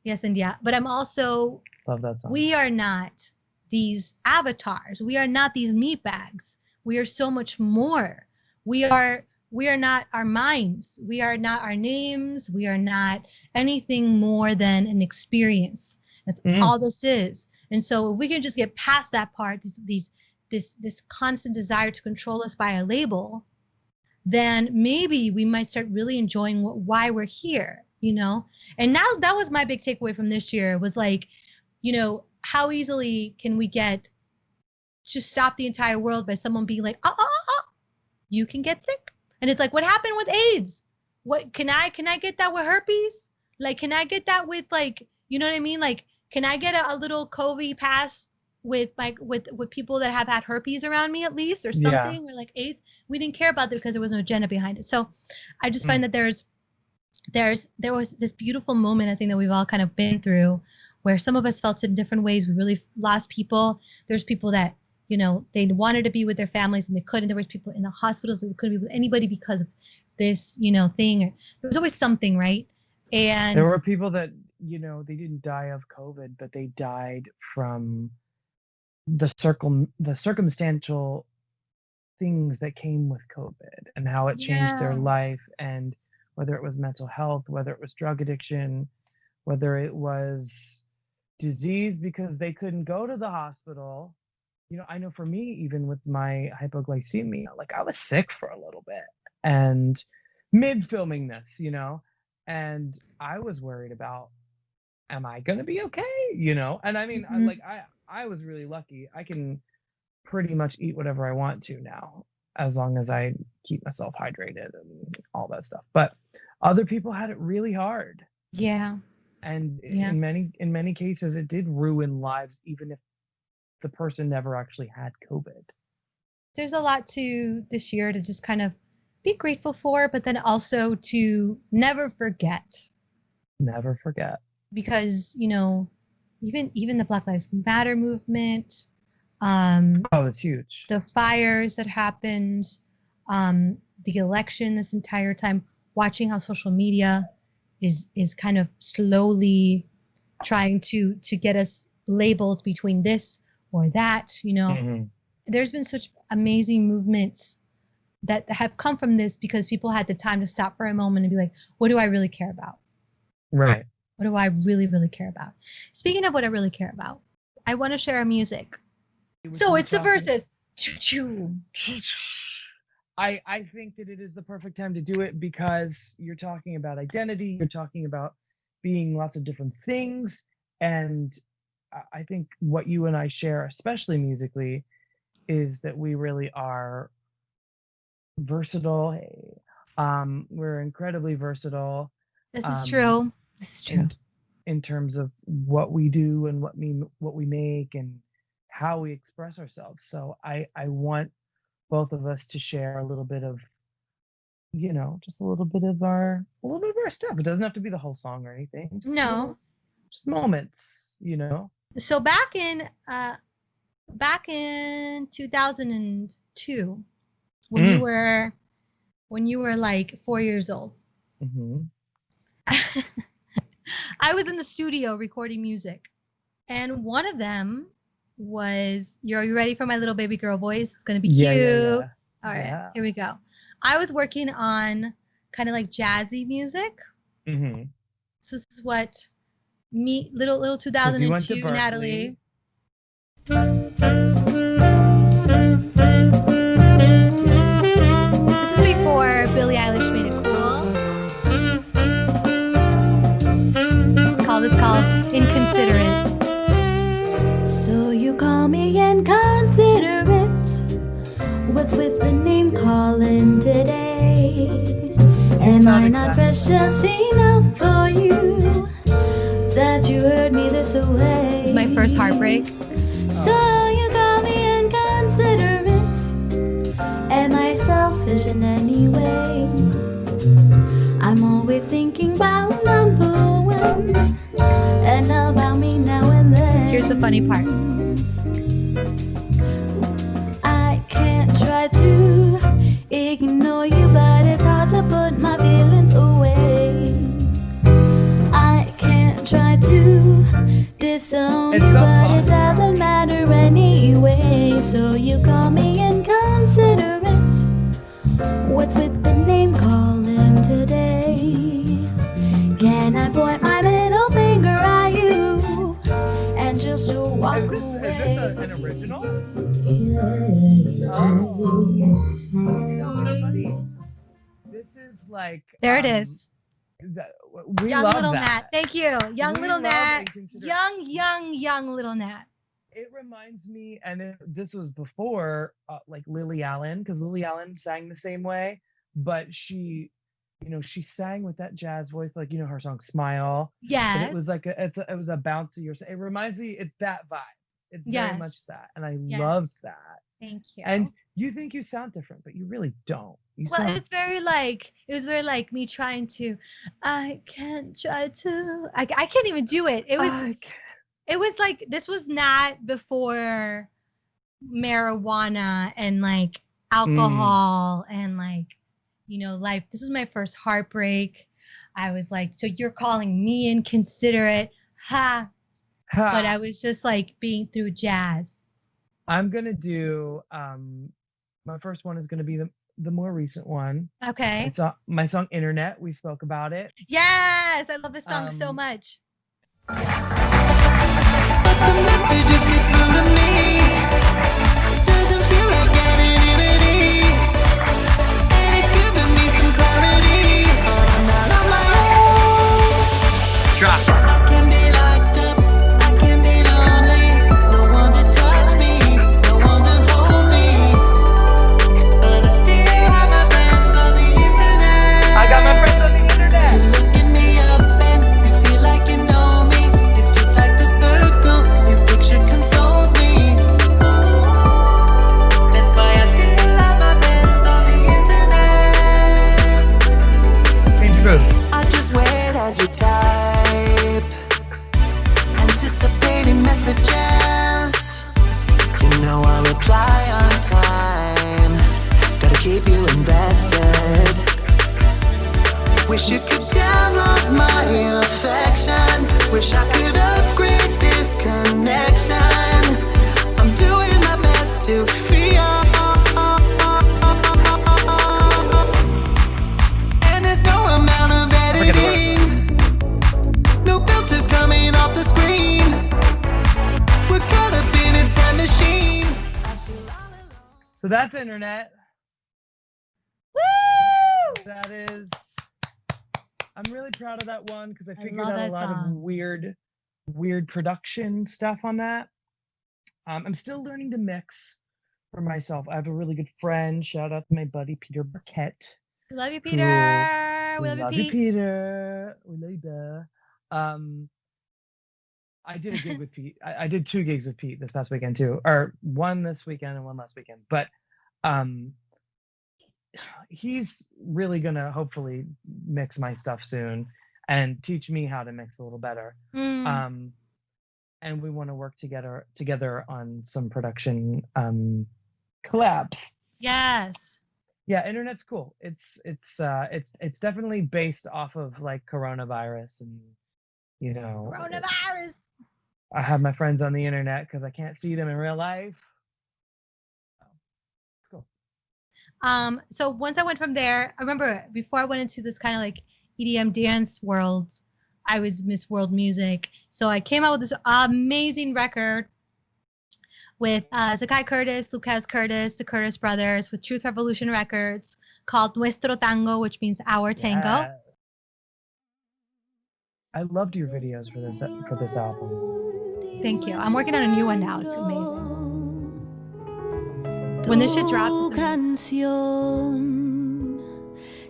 yes, and yeah, but I'm also, Love that song. we are not these avatars. We are not these meat bags. We are so much more. We are not our minds. We are not our names. We are not anything more than an experience. That's Mhm. all this is. And so if we can just get past that part, this constant desire to control us by a label, then maybe we might start really enjoying why we're here. And now that was my big takeaway from this year, was like, how easily can we get to stop the entire world by someone being like, you can get sick. And it's like, what happened with AIDS? What can I get that with herpes? Like, can I get that with, like, you know what I mean? Like, can I get a little COVID pass with, like, with people that have had herpes around me, at least, or Yeah. something, or like AIDS? We didn't care about that because there was no agenda behind it. So I just Mm. find that there was this beautiful moment, I think, that we've all kind of been through, where some of us felt in different ways. We really lost people. There's people that, they wanted to be with their families and they couldn't. There was people in the hospitals that couldn't be with anybody because of this, thing. Or there was always something, right? There And were people that, they didn't die of COVID, but they died from the circumstantial things that came with COVID and how it changed their Yeah. life, and whether it was mental health, whether it was drug addiction, whether it was disease because they couldn't go to the hospital. I know for me, even with my hypoglycemia, like I was sick for a little bit and mid filming this, and I was worried about, am I going to be okay? And I mean, Mhm. I was really lucky. I can pretty much eat whatever I want to now, as long as I keep myself hydrated and all that stuff. But other people had it really hard. Yeah. And Yeah. in many cases, it did ruin lives, even if the person never actually had COVID. There's a lot to this year to just kind of be grateful for, but then also to never forget. Never forget. Because, even the Black Lives Matter movement, um, Oh, it's huge. the fires that happened, the election this entire time, watching how social media is kind of slowly trying to get us labeled between this or that. Mhm. There's been such amazing movements that have come from this because people had the time to stop for a moment and be like, what do I really care about? Right. What do I really, really care about? Speaking of what I really care about, I want to share our music. So it's the verses. Choo-choo. I think that it is the perfect time to do it because you're talking about identity, you're talking about being lots of different things, and I think what you and I share, especially musically, is that we really are versatile. Hey, we're incredibly versatile. This is Um, true. This is true. in terms of what we do and what we make and how we express ourselves. So I want both of us to share a little bit of, just a little bit of our stuff. It doesn't have to be the whole song or anything. No. Just moments. So back in 2002, when you Mm. were like 4 years old, Hmm. I was in the studio recording music, and one of them was, are you ready for my little baby girl voice? It's gonna be Yeah, cute. yeah, yeah. All right, Yeah. here we go. I was working on kind of like jazzy music. Mm-hmm. So this is what little Because you went to 2002 Berkeley. Natalie. This is before Billie Eilish made it cool. It's called Inconsiderate. So you call me inconsiderate. What's with the name calling today? Am I not precious enough for you that you hurt me this way? It's my first heartbreak. So you call me inconsiderate. Am I selfish in any way? I'm always thinking about number one and about me now and then. Here's the funny part. I can't try to ignore you, but it's hard to put my feelings away. I can't try to disown you, but it doesn't matter anyway. So you call me inconsiderate. What's with the name calling today? Can I point my little finger at you and just walk away? Is this an original? Yeah. Oh, that's funny. This is like There it is. We Young love little that. Nat. Thank you. Young We little love Nat. Inconsiderate. Young little Nat. It reminds me, and this was before like Lily Allen, because Lily Allen sang the same way, but she sang with that jazz voice, like her song "Smile." But Yes. it was like it was a bouncy. It reminds me, it's that vibe. It's very much Yes. that, and I Yes. loved that. Thank you. And you think you sound different, but you really don't. Well, it was very like me trying to. I can't try to. I can't even do it. It was like, this was not before marijuana and like alcohol and like, life. This was my first heartbreak. I was like, so you're calling me inconsiderate? Ha. But I was just like being through jazz. I'm gonna do my first one is gonna be the more recent one. Okay. It's my song Internet. We spoke about it. Yes, I love this song so much. But the messages get through to me. Doesn't feel like anonymity. And it's giving me some clarity. But I'm not on my own. Drop. I can be locked up, I can be lonely. No one to touch me, no one to hold me. But I still have my friends on the internet. I got my friends on the internet. You're looking me up and you feel like you know me. It's just like the circle, your picture consoles me. That's why I still have my friends on the internet. Change your mood. I just wait as you type, anticipating messages. You know I reply on time. Gotta keep you invested. Wish you could download my affection. Wish I could upgrade this connection. I'm doing my best to free up. And there's no amount of editing, no filters coming off the screen. We're caught up in a time machine. I feel all alone. So that's Internet. Woo! That is. I'm really proud of that one because I figured love out a that lot of song. weird production stuff on that. I'm still learning to mix for myself. I have a really good friend. Shout out to my buddy Peter Burkett. We love you, Cool. Peter. We love you, Pete. Peter. We love you. I did a gig with Pete. I did 2 gigs with Pete this past weekend too, or one this weekend and one last weekend. But he's really gonna hopefully mix my stuff soon and teach me how to mix a little better. And we want to work together on some production collabs. Yes. Yeah, Internet's cool. It's definitely based off of like coronavirus and Coronavirus. I have my friends on the internet because I can't see them in real life. Cool. So once I went from there, I remember before I went into this kind of like EDM dance world, I was Miss World Music. So I came out with this amazing record with Zakai Curtis, Lucas Curtis, the Curtis brothers, with Truth Revolution Records, called Nuestro Tango, which means Our Tango. Yeah. I loved your videos for this album. Thank you. I'm working on a new one now. It's amazing. When this shit drops, it's amazing. Canción,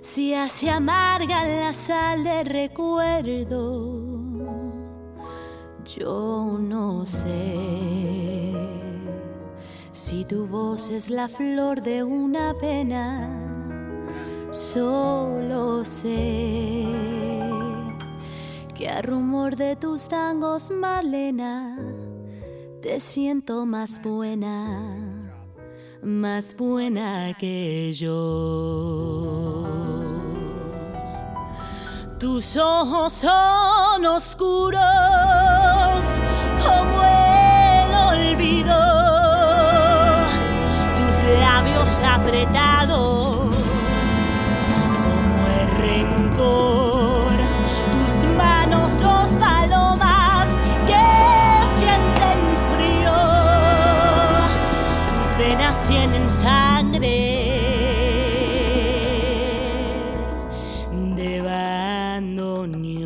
si hace amarga la sal de recuerdo, yo no sé si tu voz es la flor de una pena, solo sé que a rumor de tus tangos, Marlena, te siento más buena que yo. Tus ojos son oscuros como el olvido, tus labios apretados como el rencor, tus manos dos palomas que sienten frío, tus venas tienen sangre de bandoneón.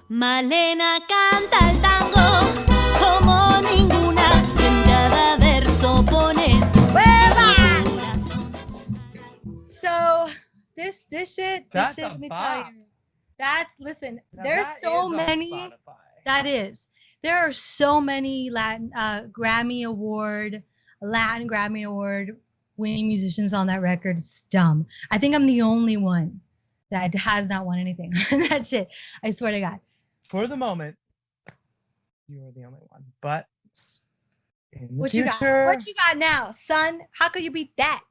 Malena canta el tango como ninguna, en cada verso pone So this shit, That's let a me bop. tell you. Listen, Now there's that so is on many. Spotify. There are so many Latin Grammy Award winning musicians on that record. It's dumb. I think I'm the only one that has not won anything. That shit. I swear to God. For the moment, you are the only one. But In the What you got? future. What you got now, son? How could you beat that?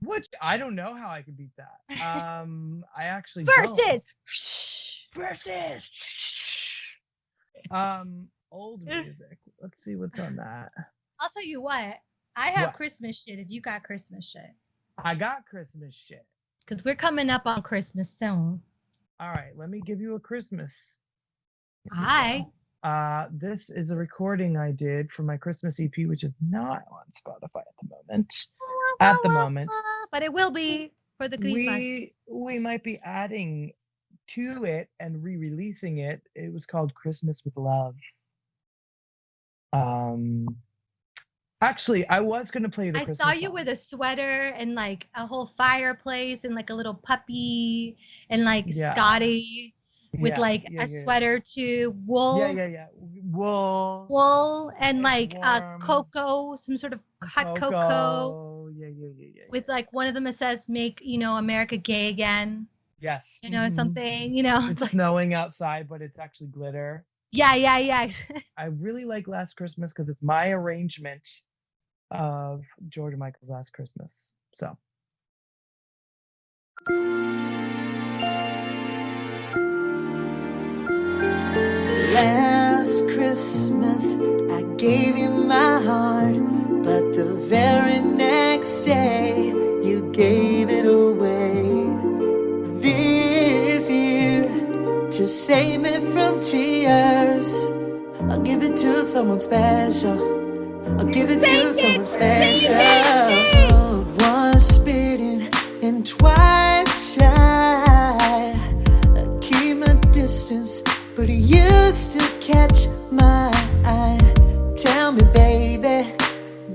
Which I don't know how I could beat that. I actually don't. Versus. Old music. Let's see what's on that. I'll tell you what. I have What? Christmas shit if you got Christmas shit. I got Christmas shit. Because we're coming up on Christmas soon. All right, let me give you a Christmas. Hi. This is a recording I did for my Christmas EP, which is not on Spotify at the moment. But it will be for the Christmas. We might be adding to it and re-releasing it. It was called Christmas with Love. Actually, I was gonna play the Christmas saw you song. with a sweater and like a whole fireplace and like a little puppy and like Scotty with a sweater too, wool. Wool and like cocoa, some sort of hot cocoa. Yeah. With like one of them that says "Make America Gay Again." Yes. Something. It's like, snowing outside, but it's actually glitter. Yeah. I really like Last Christmas because it's my arrangement of George Michael's Last Christmas. So. Last Christmas, I gave you my heart, but the very next day, you gave it away. This year, to save me from tears, I'll give it to someone special. I'll give it to someone special. Once bitten and twice shy. I keep my distance, but you still catch my eye. Tell me, baby,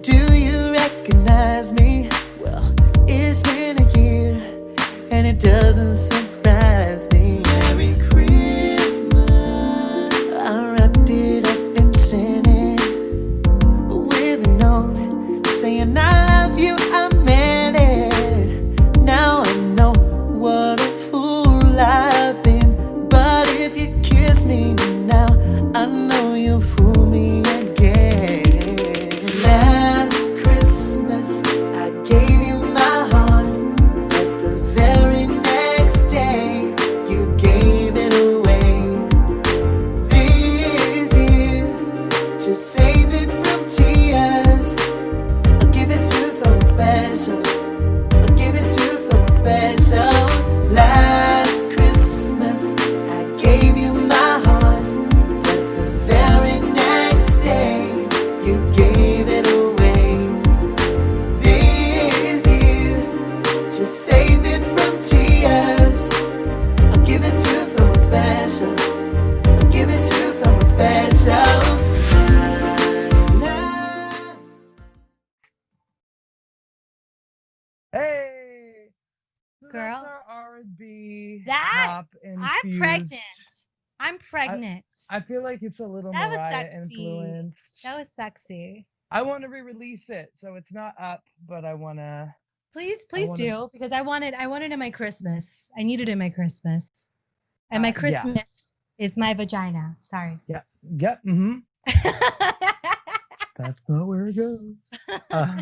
do you recognize me? Well, it's been a year, and it doesn't surprise me. Merry Christmas. I wrapped it up and sent it with a note saying I love you, I meant it. Now I know what a fool I've been, but if you kiss me now, I know you'll fool me again. Last Christmas, I gave you my heart, but the very next day, you gave it away. This year, to save it from tears, I'll give it to someone special. I'll give it to someone special. Last Christmas, I gave you my heart, but the very next day, you gave it away. This year, to save it from tears, I'll give it to someone special. I'll give it to someone special. Hey, so Girl. that's our R&B That- pop I'm pregnant. I feel like it's a little That was Mariah sexy. influenced. That was sexy. I want to re-release it, so it's not up, but I want to. Please wanna- do, because I want it in my Christmas. I need it in my Christmas. And my yeah. Christmas is my vagina. Sorry. Yep. That's not where it goes. All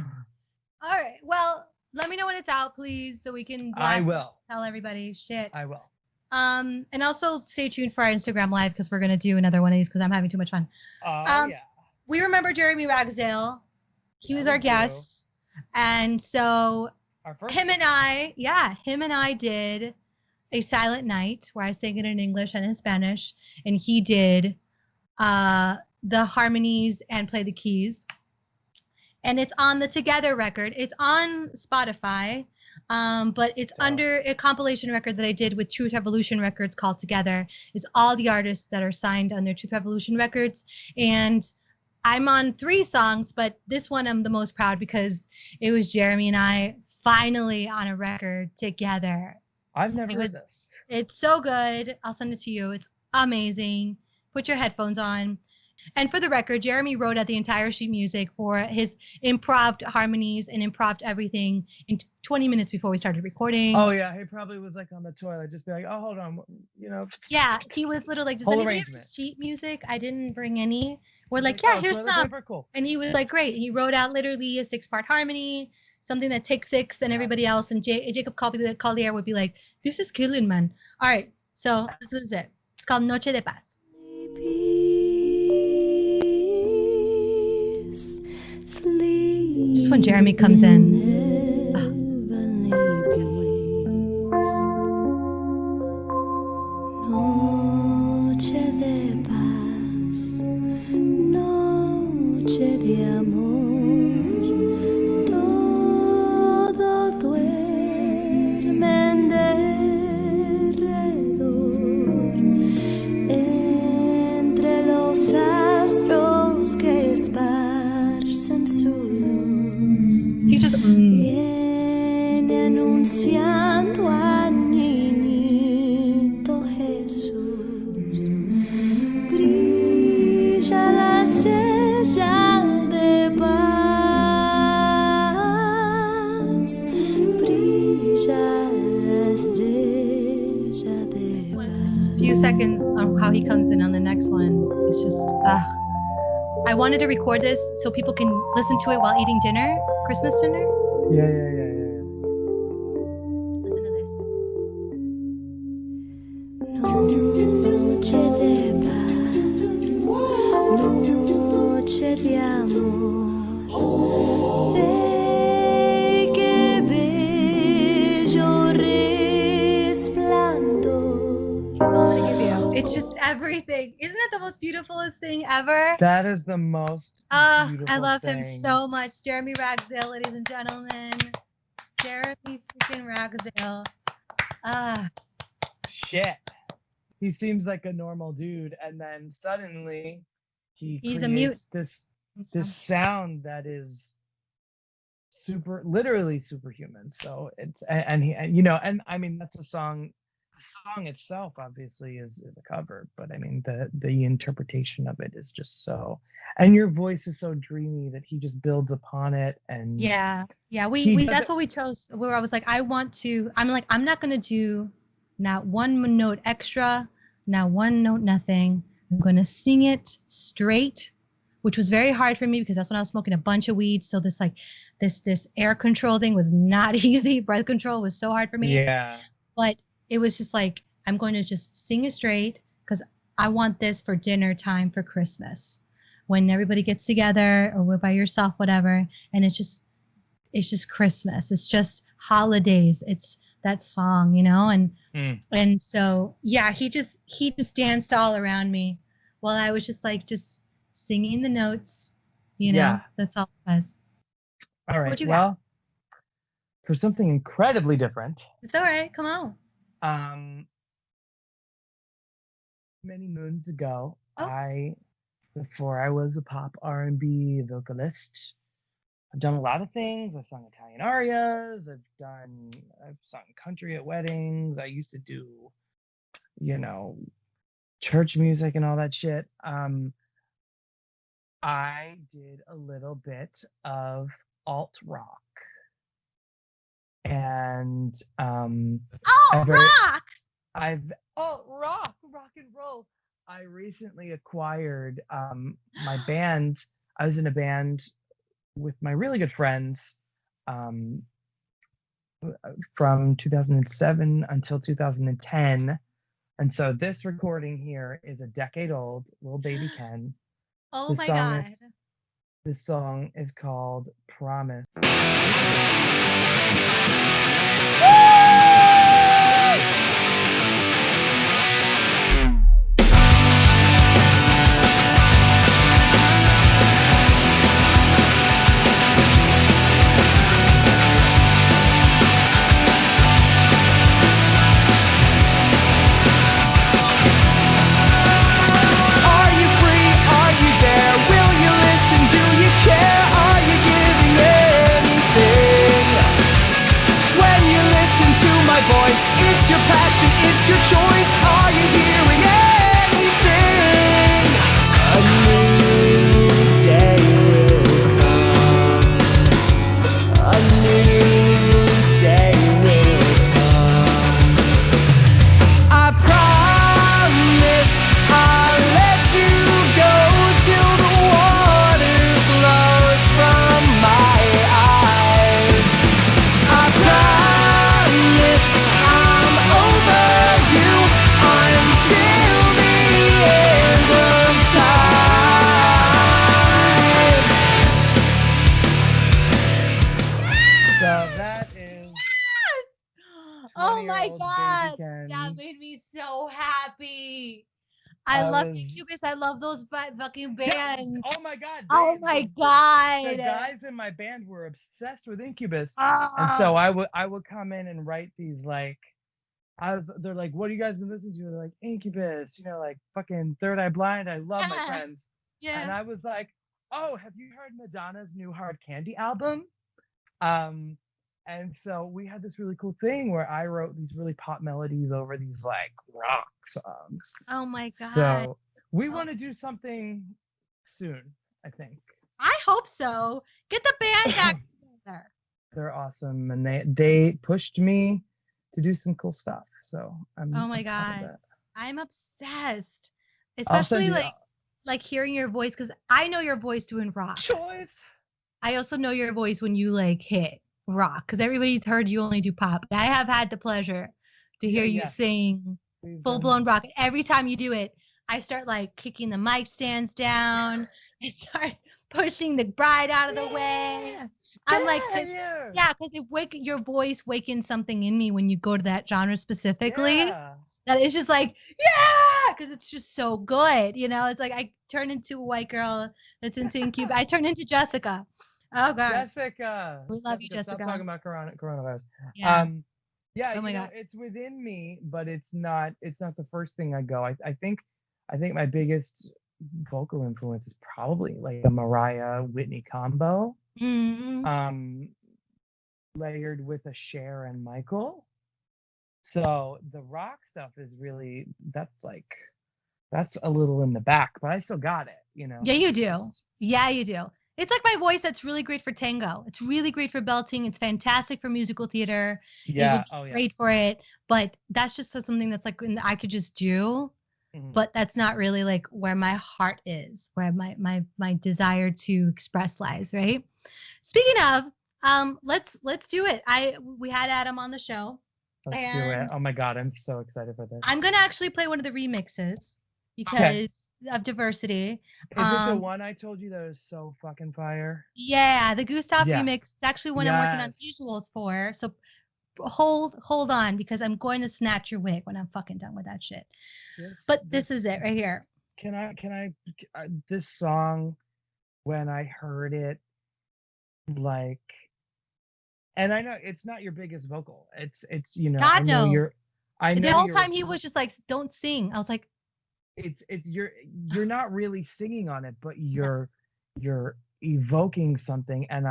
right. Well, let me know when it's out, please, so we can I blast it, will. tell everybody. Shit. I will. And also stay tuned for our Instagram live because we're gonna do another one of these because I'm having too much fun. Yeah. We remember Jeremy Ragsdale. He was we our do. guest, and so Our first him and I did a silent night where I sang it in English and in Spanish, and he did the harmonies and play the keys. And it's on the Together record. It's on Spotify, but it's under a compilation record that I did with Truth Revolution Records called Together. It's all the artists that are signed under Truth Revolution Records. And I'm on 3 songs, but this one I'm the most proud because it was Jeremy and I finally on a record together. I've never heard this. It's so good. I'll send it to you. It's amazing. Put your headphones on. And for the record, Jeremy wrote out the entire sheet music for his improv harmonies and improv everything in 20 minutes before we started recording. Oh yeah, he probably was like on the toilet, just be like, oh, hold on, you know. Yeah, he was literally like, does Whole anybody have arrangement. sheet music? I didn't bring any. We're He's like, yeah, oh, here's toilet some. paper, cool. And he was like, great. He wrote out literally a 6-part harmony, something that takes 6, and everybody else. And Jacob Collier would be like, this is killing, man. All right, so this is it. It's called Noche de Paz. Peace, sleep. Just when Jeremy comes in. Heavenly peace. Noche de paz, noche de amor. Todo duerme en derredor, entre los astros que esparcen su luz. He just Viene anunciando a niñito Jesús. Brilla la estrella de paz. Brilla la estrella de paz. few seconds of how he comes in on the next one. It's just, I wanted to record this so people can listen to it while eating dinner, Christmas dinner. Yeah. Listen to this. Noche de paz, noche de amor. Ve que bello resplandor. That's all I give you. It's just everything. Isn't it the most beautifulest thing ever? That is the most beautiful I love thing. him so much. Jeremy Ragsdale, ladies and gentlemen. Jeremy freaking Ragsdale. Shit. He seems like a normal dude, and then suddenly He's a mute. this sound that is literally superhuman. So it's and I mean that's a song. The song itself obviously is a cover, but I mean the interpretation of it is just so, and your voice is so dreamy that he just builds upon it. And we that's what we chose, where I was like, I'm not gonna do not one note extra, not one note nothing. I'm gonna sing it straight, which was very hard for me because that's when I was smoking a bunch of weed. So this air control thing was not easy. Breath control was so hard for me. Yeah. But it was just like, I'm going to just sing it straight because I want this for dinner time for Christmas, when everybody gets together or we're by yourself, whatever. And it's just Christmas. It's just holidays. It's that song, and so, yeah, he just danced all around me while I was just singing the notes, Yeah. That's all it was. All right. What you Well, for something incredibly different. It's all right. Come on. Many moons ago, Oh. before I was a pop R&B vocalist, I've done a lot of things. I've sung Italian arias. I've sung country at weddings. I used to do, church music and all that shit. I did a little bit of alt rock. And Rock and roll. I recently acquired my band. I was in a band with my really good friends from 2007 until 2010. And so this recording here is a decade old, Little Baby Ken. Oh This my song God. This song is called Promise. Are you free? Are you there? Will you listen? Do you care? Are you giving anything? When you listen my called God. Baby Ken. That made me so happy. I love Incubus. I love those fucking bands. Oh my God. Oh my The God. guys in my band were obsessed with Incubus. And Ah. so I would come in and write these like, they're like, what have you guys been listening to? They're like, Incubus, you know, like fucking Third Eye Blind. I love my friends. Yeah. And I was like, oh, have you heard Madonna's new Hard Candy album? And so we had this really cool thing where I wrote these really pop melodies over these like rock songs. Oh my God. So we want to do something soon, I think. I hope so. Get the band back together. They're awesome, and they pushed me to do some cool stuff. So I'm Oh my proud of God. that. I'm obsessed. I'll send Especially you like hearing your voice, because I know your voice doing rock. choice. I also know your voice when you like hit rock, because everybody's heard you only do pop. But I have had the pleasure to hear you sing full blown rock. Every time you do it, I start like kicking the mic stands down. I start pushing the bride out of the way. I'm like, because your voice wakens something in me when you go to that genre specifically. That is just like, because it's just so good. You know, it's like I turn into a white girl that's into Incubus. I turn into Jessica. Oh God, Jessica, we love you, Jessica. Stop talking about coronavirus. Yeah. Yeah, Oh my God. it's within me, but it's not the first thing I go. I think my biggest vocal influence is probably like the Mariah Whitney combo, layered with a Cher and Michael. So the rock stuff is really that's a little in the back, but I still got it, you know. Yeah, you do. Yeah, you do. It's like my voice that's really great for tango. It's really great for belting. It's fantastic for musical theater. Yeah. It would be great for it. But that's just something that's like I could just do. But that's not really like where my heart is, where my desire to express lies, right? Speaking of, let's do it. We had Adam on the show. Let's do it. Oh my God, I'm so excited for this. I'm gonna actually play one of the remixes because of diversity. Is it the one I told you that was so fucking fire? Yeah, the Gustav remix. It's actually one I'm working on visuals for. So hold on, because I'm going to snatch your wig when I'm fucking done with that shit. This is it right here. Can I this song, when I heard it, like, and I know it's not your biggest vocal. It's you know, God, I know the whole time he was just like, don't sing. I was like, it's you're not really singing on it, but you're evoking something. And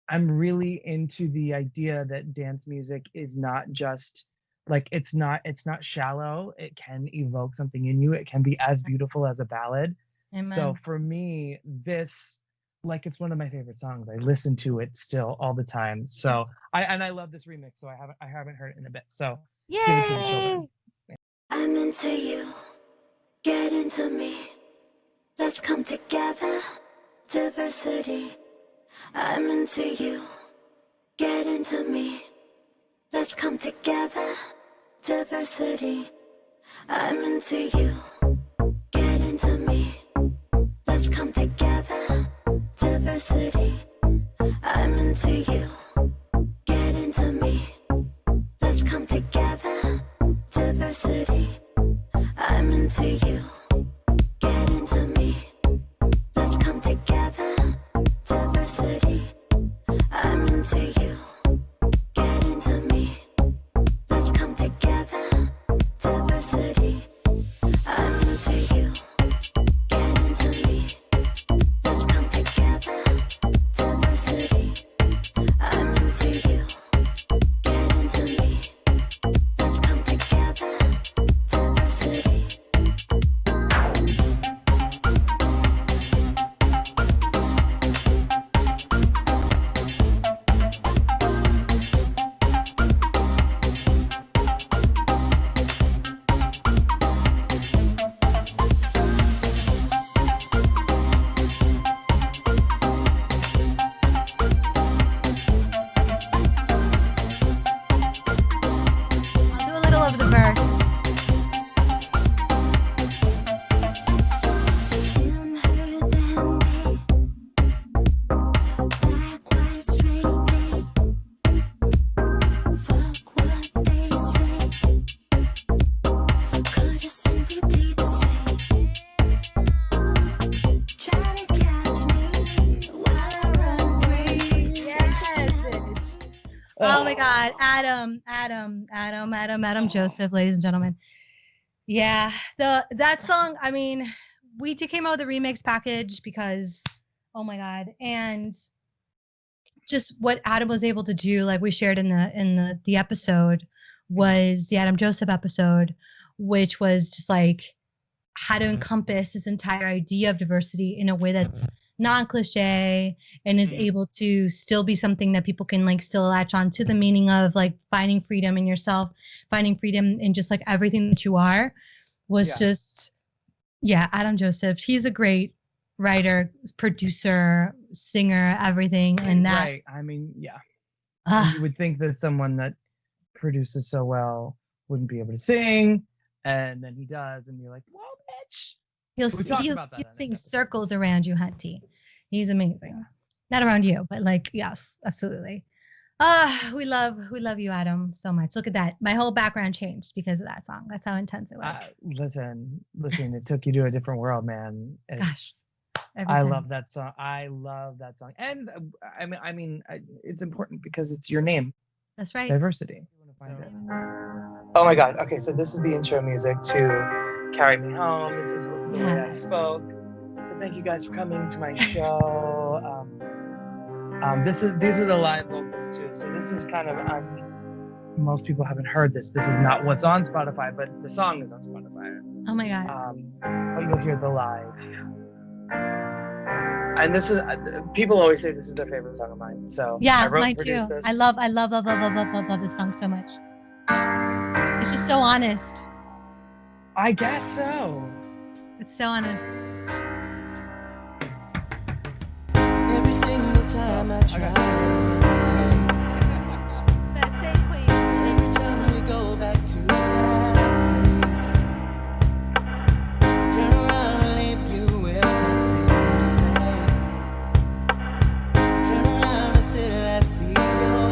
I'm really into the idea that dance music is not just like, it's not shallow. It can evoke something in you. It can be as beautiful as a ballad. Amen. So for me, this, like, it's one of my favorite songs. I listen to it still all the time. So I love this remix. So I haven't heard it in a bit. So give it to the children. I'm into you, get into me. Let's come together, diversity. I'm into you, get into me. Let's come together, diversity. I'm into you, get into me. Let's come together, diversity. I'm into you, get into me. Let's come together, diversity. I'm into you, get into me. Let's come together, diversity. I'm into you, get into me. Let's come together, diversity. I'm into you, get into me. Let's come together, diversity. I'm Oh my God, Adam Joseph, ladies and gentlemen. Yeah, that song. I mean, we came out with a remix package because, oh my God, and just what Adam was able to do, like we shared in the episode, was the Adam Joseph episode, which was just like how to encompass this entire idea of diversity in a way that's non-cliche and is able to still be something that people can like still latch on to the meaning of, like finding freedom in yourself, finding freedom in just like everything that you are, was just, yeah, Adam Joseph. He's a great writer, producer, singer, everything. And that, Right. I mean, yeah. And you would think that someone that produces so well wouldn't be able to sing, and then he does, and you're like, "Whoa, bitch!" he'll sing circles around you, Hunty. He's amazing. Not around you, but like, yes, absolutely. We love you, Adam, so much. Look at that. My whole background changed because of that song. That's how intense it was. Listen, it took you to a different world, man. Gosh. I love that song. And I mean, it's important because it's your name. That's right. Diversity. Oh my God. Okay, so this is the intro music to Carry Me Home. This is the way I spoke. So thank you guys for coming to my show. These are the live vocals too. So this is kind of most people haven't heard this. This is not what's on Spotify, but the song is on Spotify. Oh my God. But you'll hear the live. And this is people always say this is their favorite song of mine. So yeah, I wrote, mine too. this. I love this song so much. It's just so honest. I guess so. It's so honest. Every single time I try to run away, That's it, queen. every time we go back to that place, turn around and leave you with nothing to say. Turn around and still I see your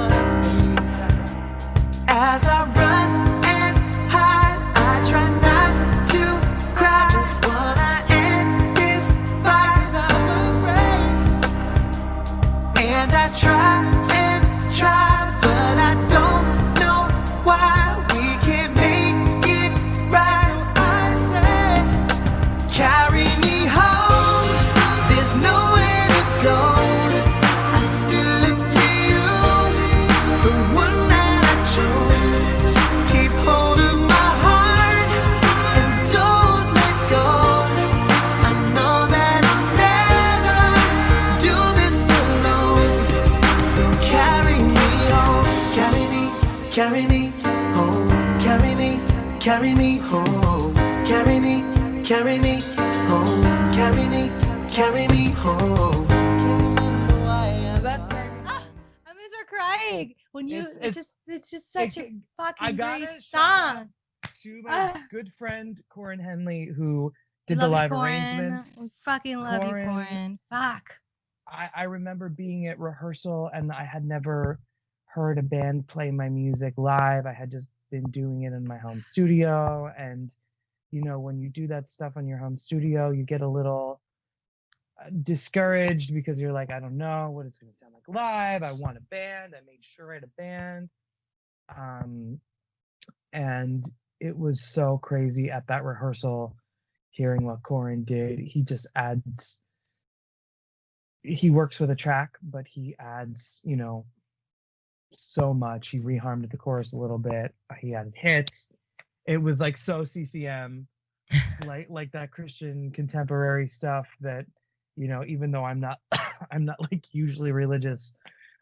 face. As I run and hide, I try not to cry. Just wanna end this fight 'cause I'm afraid. And I try and try, but I don't know why we can't make it right. So I say, carry me home. There's nowhere to go. I still look to you, the one that I chose. Keep hold of my heart and don't let go. I know that I'll never do this alone. So carry me home, carry me home, carry me home, carry me home, carry me home. Can't remember why I'm I'm gonna start crying when you. It's just such a I fucking gotta great shout song. to my good friend Corin Henley, who did the Love you, live Corin. arrangements. We fucking love you, Corin. Corin. Fuck. I remember being at rehearsal and I had never heard a band play my music live. I had just been doing it in my home studio. And, you know, when you do that stuff in your home studio, you get a little discouraged because you're like, I don't know what it's going to sound like live. I want a band. I made sure I had a band. And it was so crazy at that rehearsal hearing what Corin did. He just adds, he works with a track, but he adds, you know, so much. He reharmed the chorus a little bit. He added hits. It was like so CCM, like that Christian contemporary stuff that, you know, even though I'm not I'm not like usually religious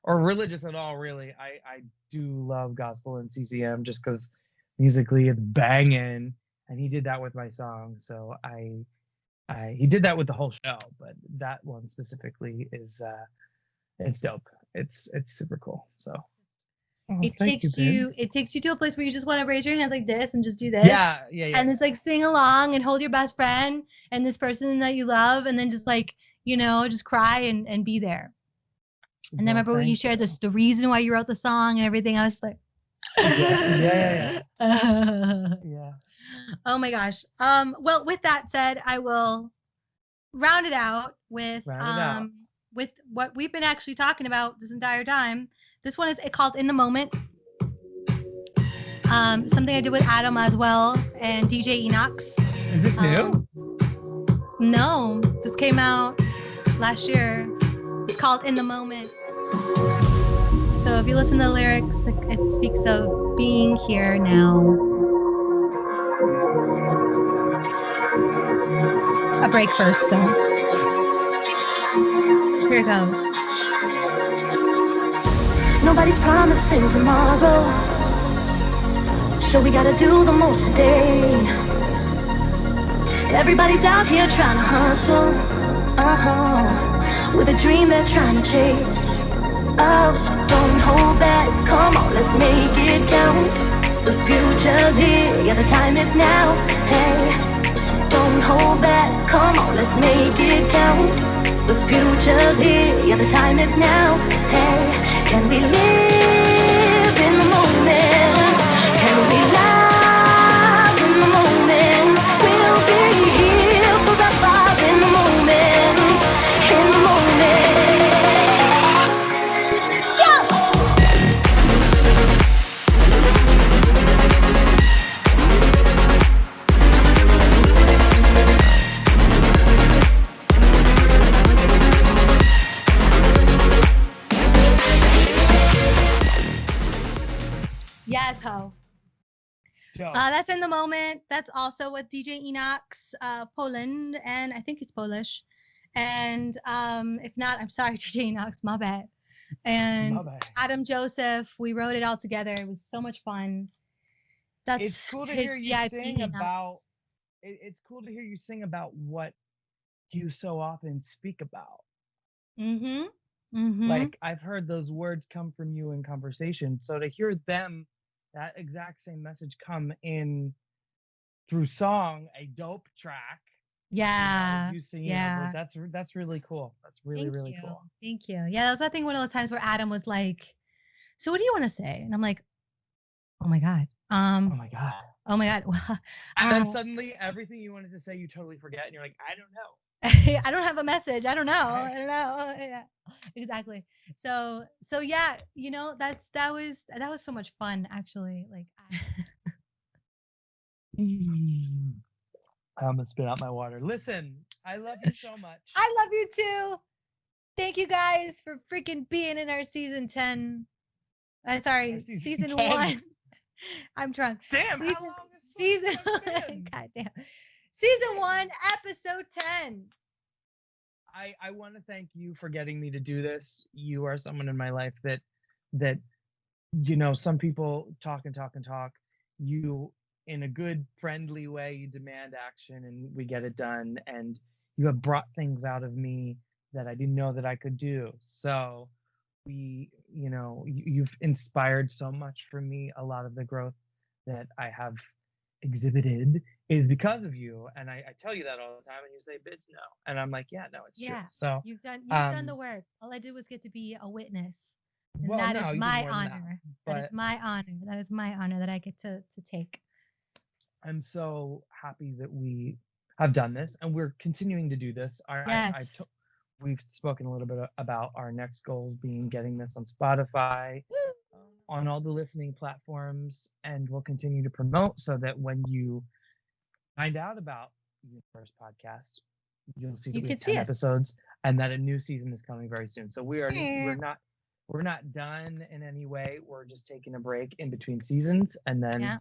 or religious at all, really. I do love gospel and CCM just because musically it's banging, and he did that with my song. So he did that with the whole show, but that one specifically is it's dope. It's super cool. So It takes you to a place where you just want to raise your hands like this and just do this. Yeah. And it's like sing along and hold your best friend and this person that you love, and then just like, you know, just cry and be there. And then remember when you shared this, the reason why you wrote the song and everything. I was like, yeah. Oh my gosh. Well, with that said, I will round it out with what we've been actually talking about this entire time, This one is called In the Moment. Something I did with Adam as well and DJ Enox. Is this new? No, this came out last year. It's called In the Moment. So if you listen to the lyrics, it speaks of being here now. A break first, though. Here it goes. Nobody's promising tomorrow, so we gotta do the most today. Everybody's out here trying to hustle, with a dream they're trying to chase. Oh, so don't hold back, come on, let's make it count. The future's here, yeah, the time is now. Hey, so don't hold back, come on, let's make it count. The future's here, yeah, the time is now. Hey, can we live in the moment? Can we live in the moment? We'll be here forever in the moment. In the moment. Yeah! Yes, ho. That's In the Moment. That's also with DJ Enox, Poland, and I think it's Polish. And if not, I'm sorry, DJ Enox, my bad. And Adam Joseph, we wrote it all together. It was so much fun. That's It's cool to his hear you VIP sing Enox. about. It's cool to hear you sing about what you so often speak about. Mm-hmm. Mm-hmm. Like I've heard those words come from you in conversation. So to hear them, that exact same message come in through song, a dope track. Yeah. You singing yeah. over, that's really cool. That's really Thank you. cool. Thank you. Yeah, that was I think one of those times where Adam was like, "So what do you want to say?" And I'm like, "Oh my god." Oh my god. Oh my god. Well, And then suddenly everything you wanted to say you totally forget and you're like, I don't know. I don't have a message. I don't know. Yeah, exactly. So yeah, you know, that was so much fun actually. Like I'm gonna spit out my water. Listen, I love you so much. I love you too. Thank you guys for freaking being in our season 10. Sorry, season 1. I'm drunk. Damn, season, how long has season been? God damn. Season 1, episode 10. I want to thank you for getting me to do this. You are someone in my life that you know, some people talk and talk and talk. You, in a good, friendly way, you demand action and we get it done. And you have brought things out of me that I didn't know that I could do. So you've inspired so much for me. A lot of the growth that I have exhibited is because of you. And I tell you that all the time and you say, bitch, no. And I'm like, yeah, no, it's true. So you've done the work. All I did was get to be a witness. And that is my honor. That is my honor. That is my honor that I get to take. I'm so happy that we have done this and we're continuing to do this. We've spoken a little bit about our next goals being getting this on Spotify, on all the listening platforms, and we'll continue to promote so that when you find out about UNIVERS podcast, you'll see that we have 10 episodes and that a new season is coming very soon. So we're not done in any way. We're just taking a break in between seasons and then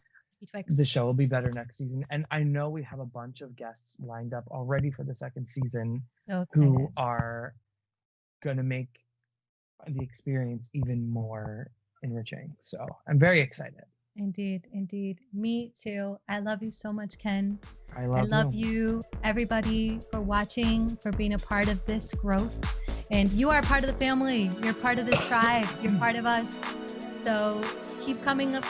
the show will be better next season. And I know we have a bunch of guests lined up already for the second season who are going to make the experience even more enriching. So I'm very excited. Indeed. Me too. I love you so much, Ken. I love you, everybody, for watching, for being a part of this growth. And you are part of the family. You're part of this tribe. You're part of us. So keep coming up,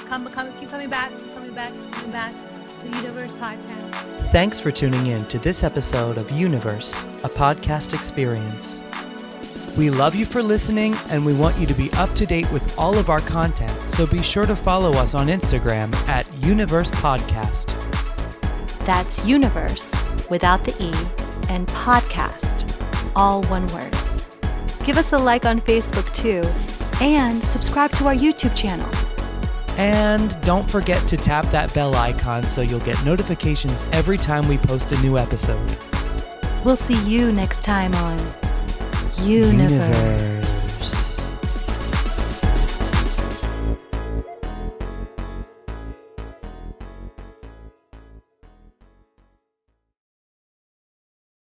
keep coming back to the UNIVERS podcast. Thanks for tuning in to this episode of UNIVERS, a podcast experience. We love you for listening and we want you to be up to date with all of our content, so be sure to follow us on Instagram at UNIVERS Podcast. That's UNIVERS without the E and podcast, all one word. Give us a like on Facebook too, and subscribe to our YouTube channel. And don't forget to tap that bell icon so you'll get notifications every time we post a new episode. We'll see you next time on Universe.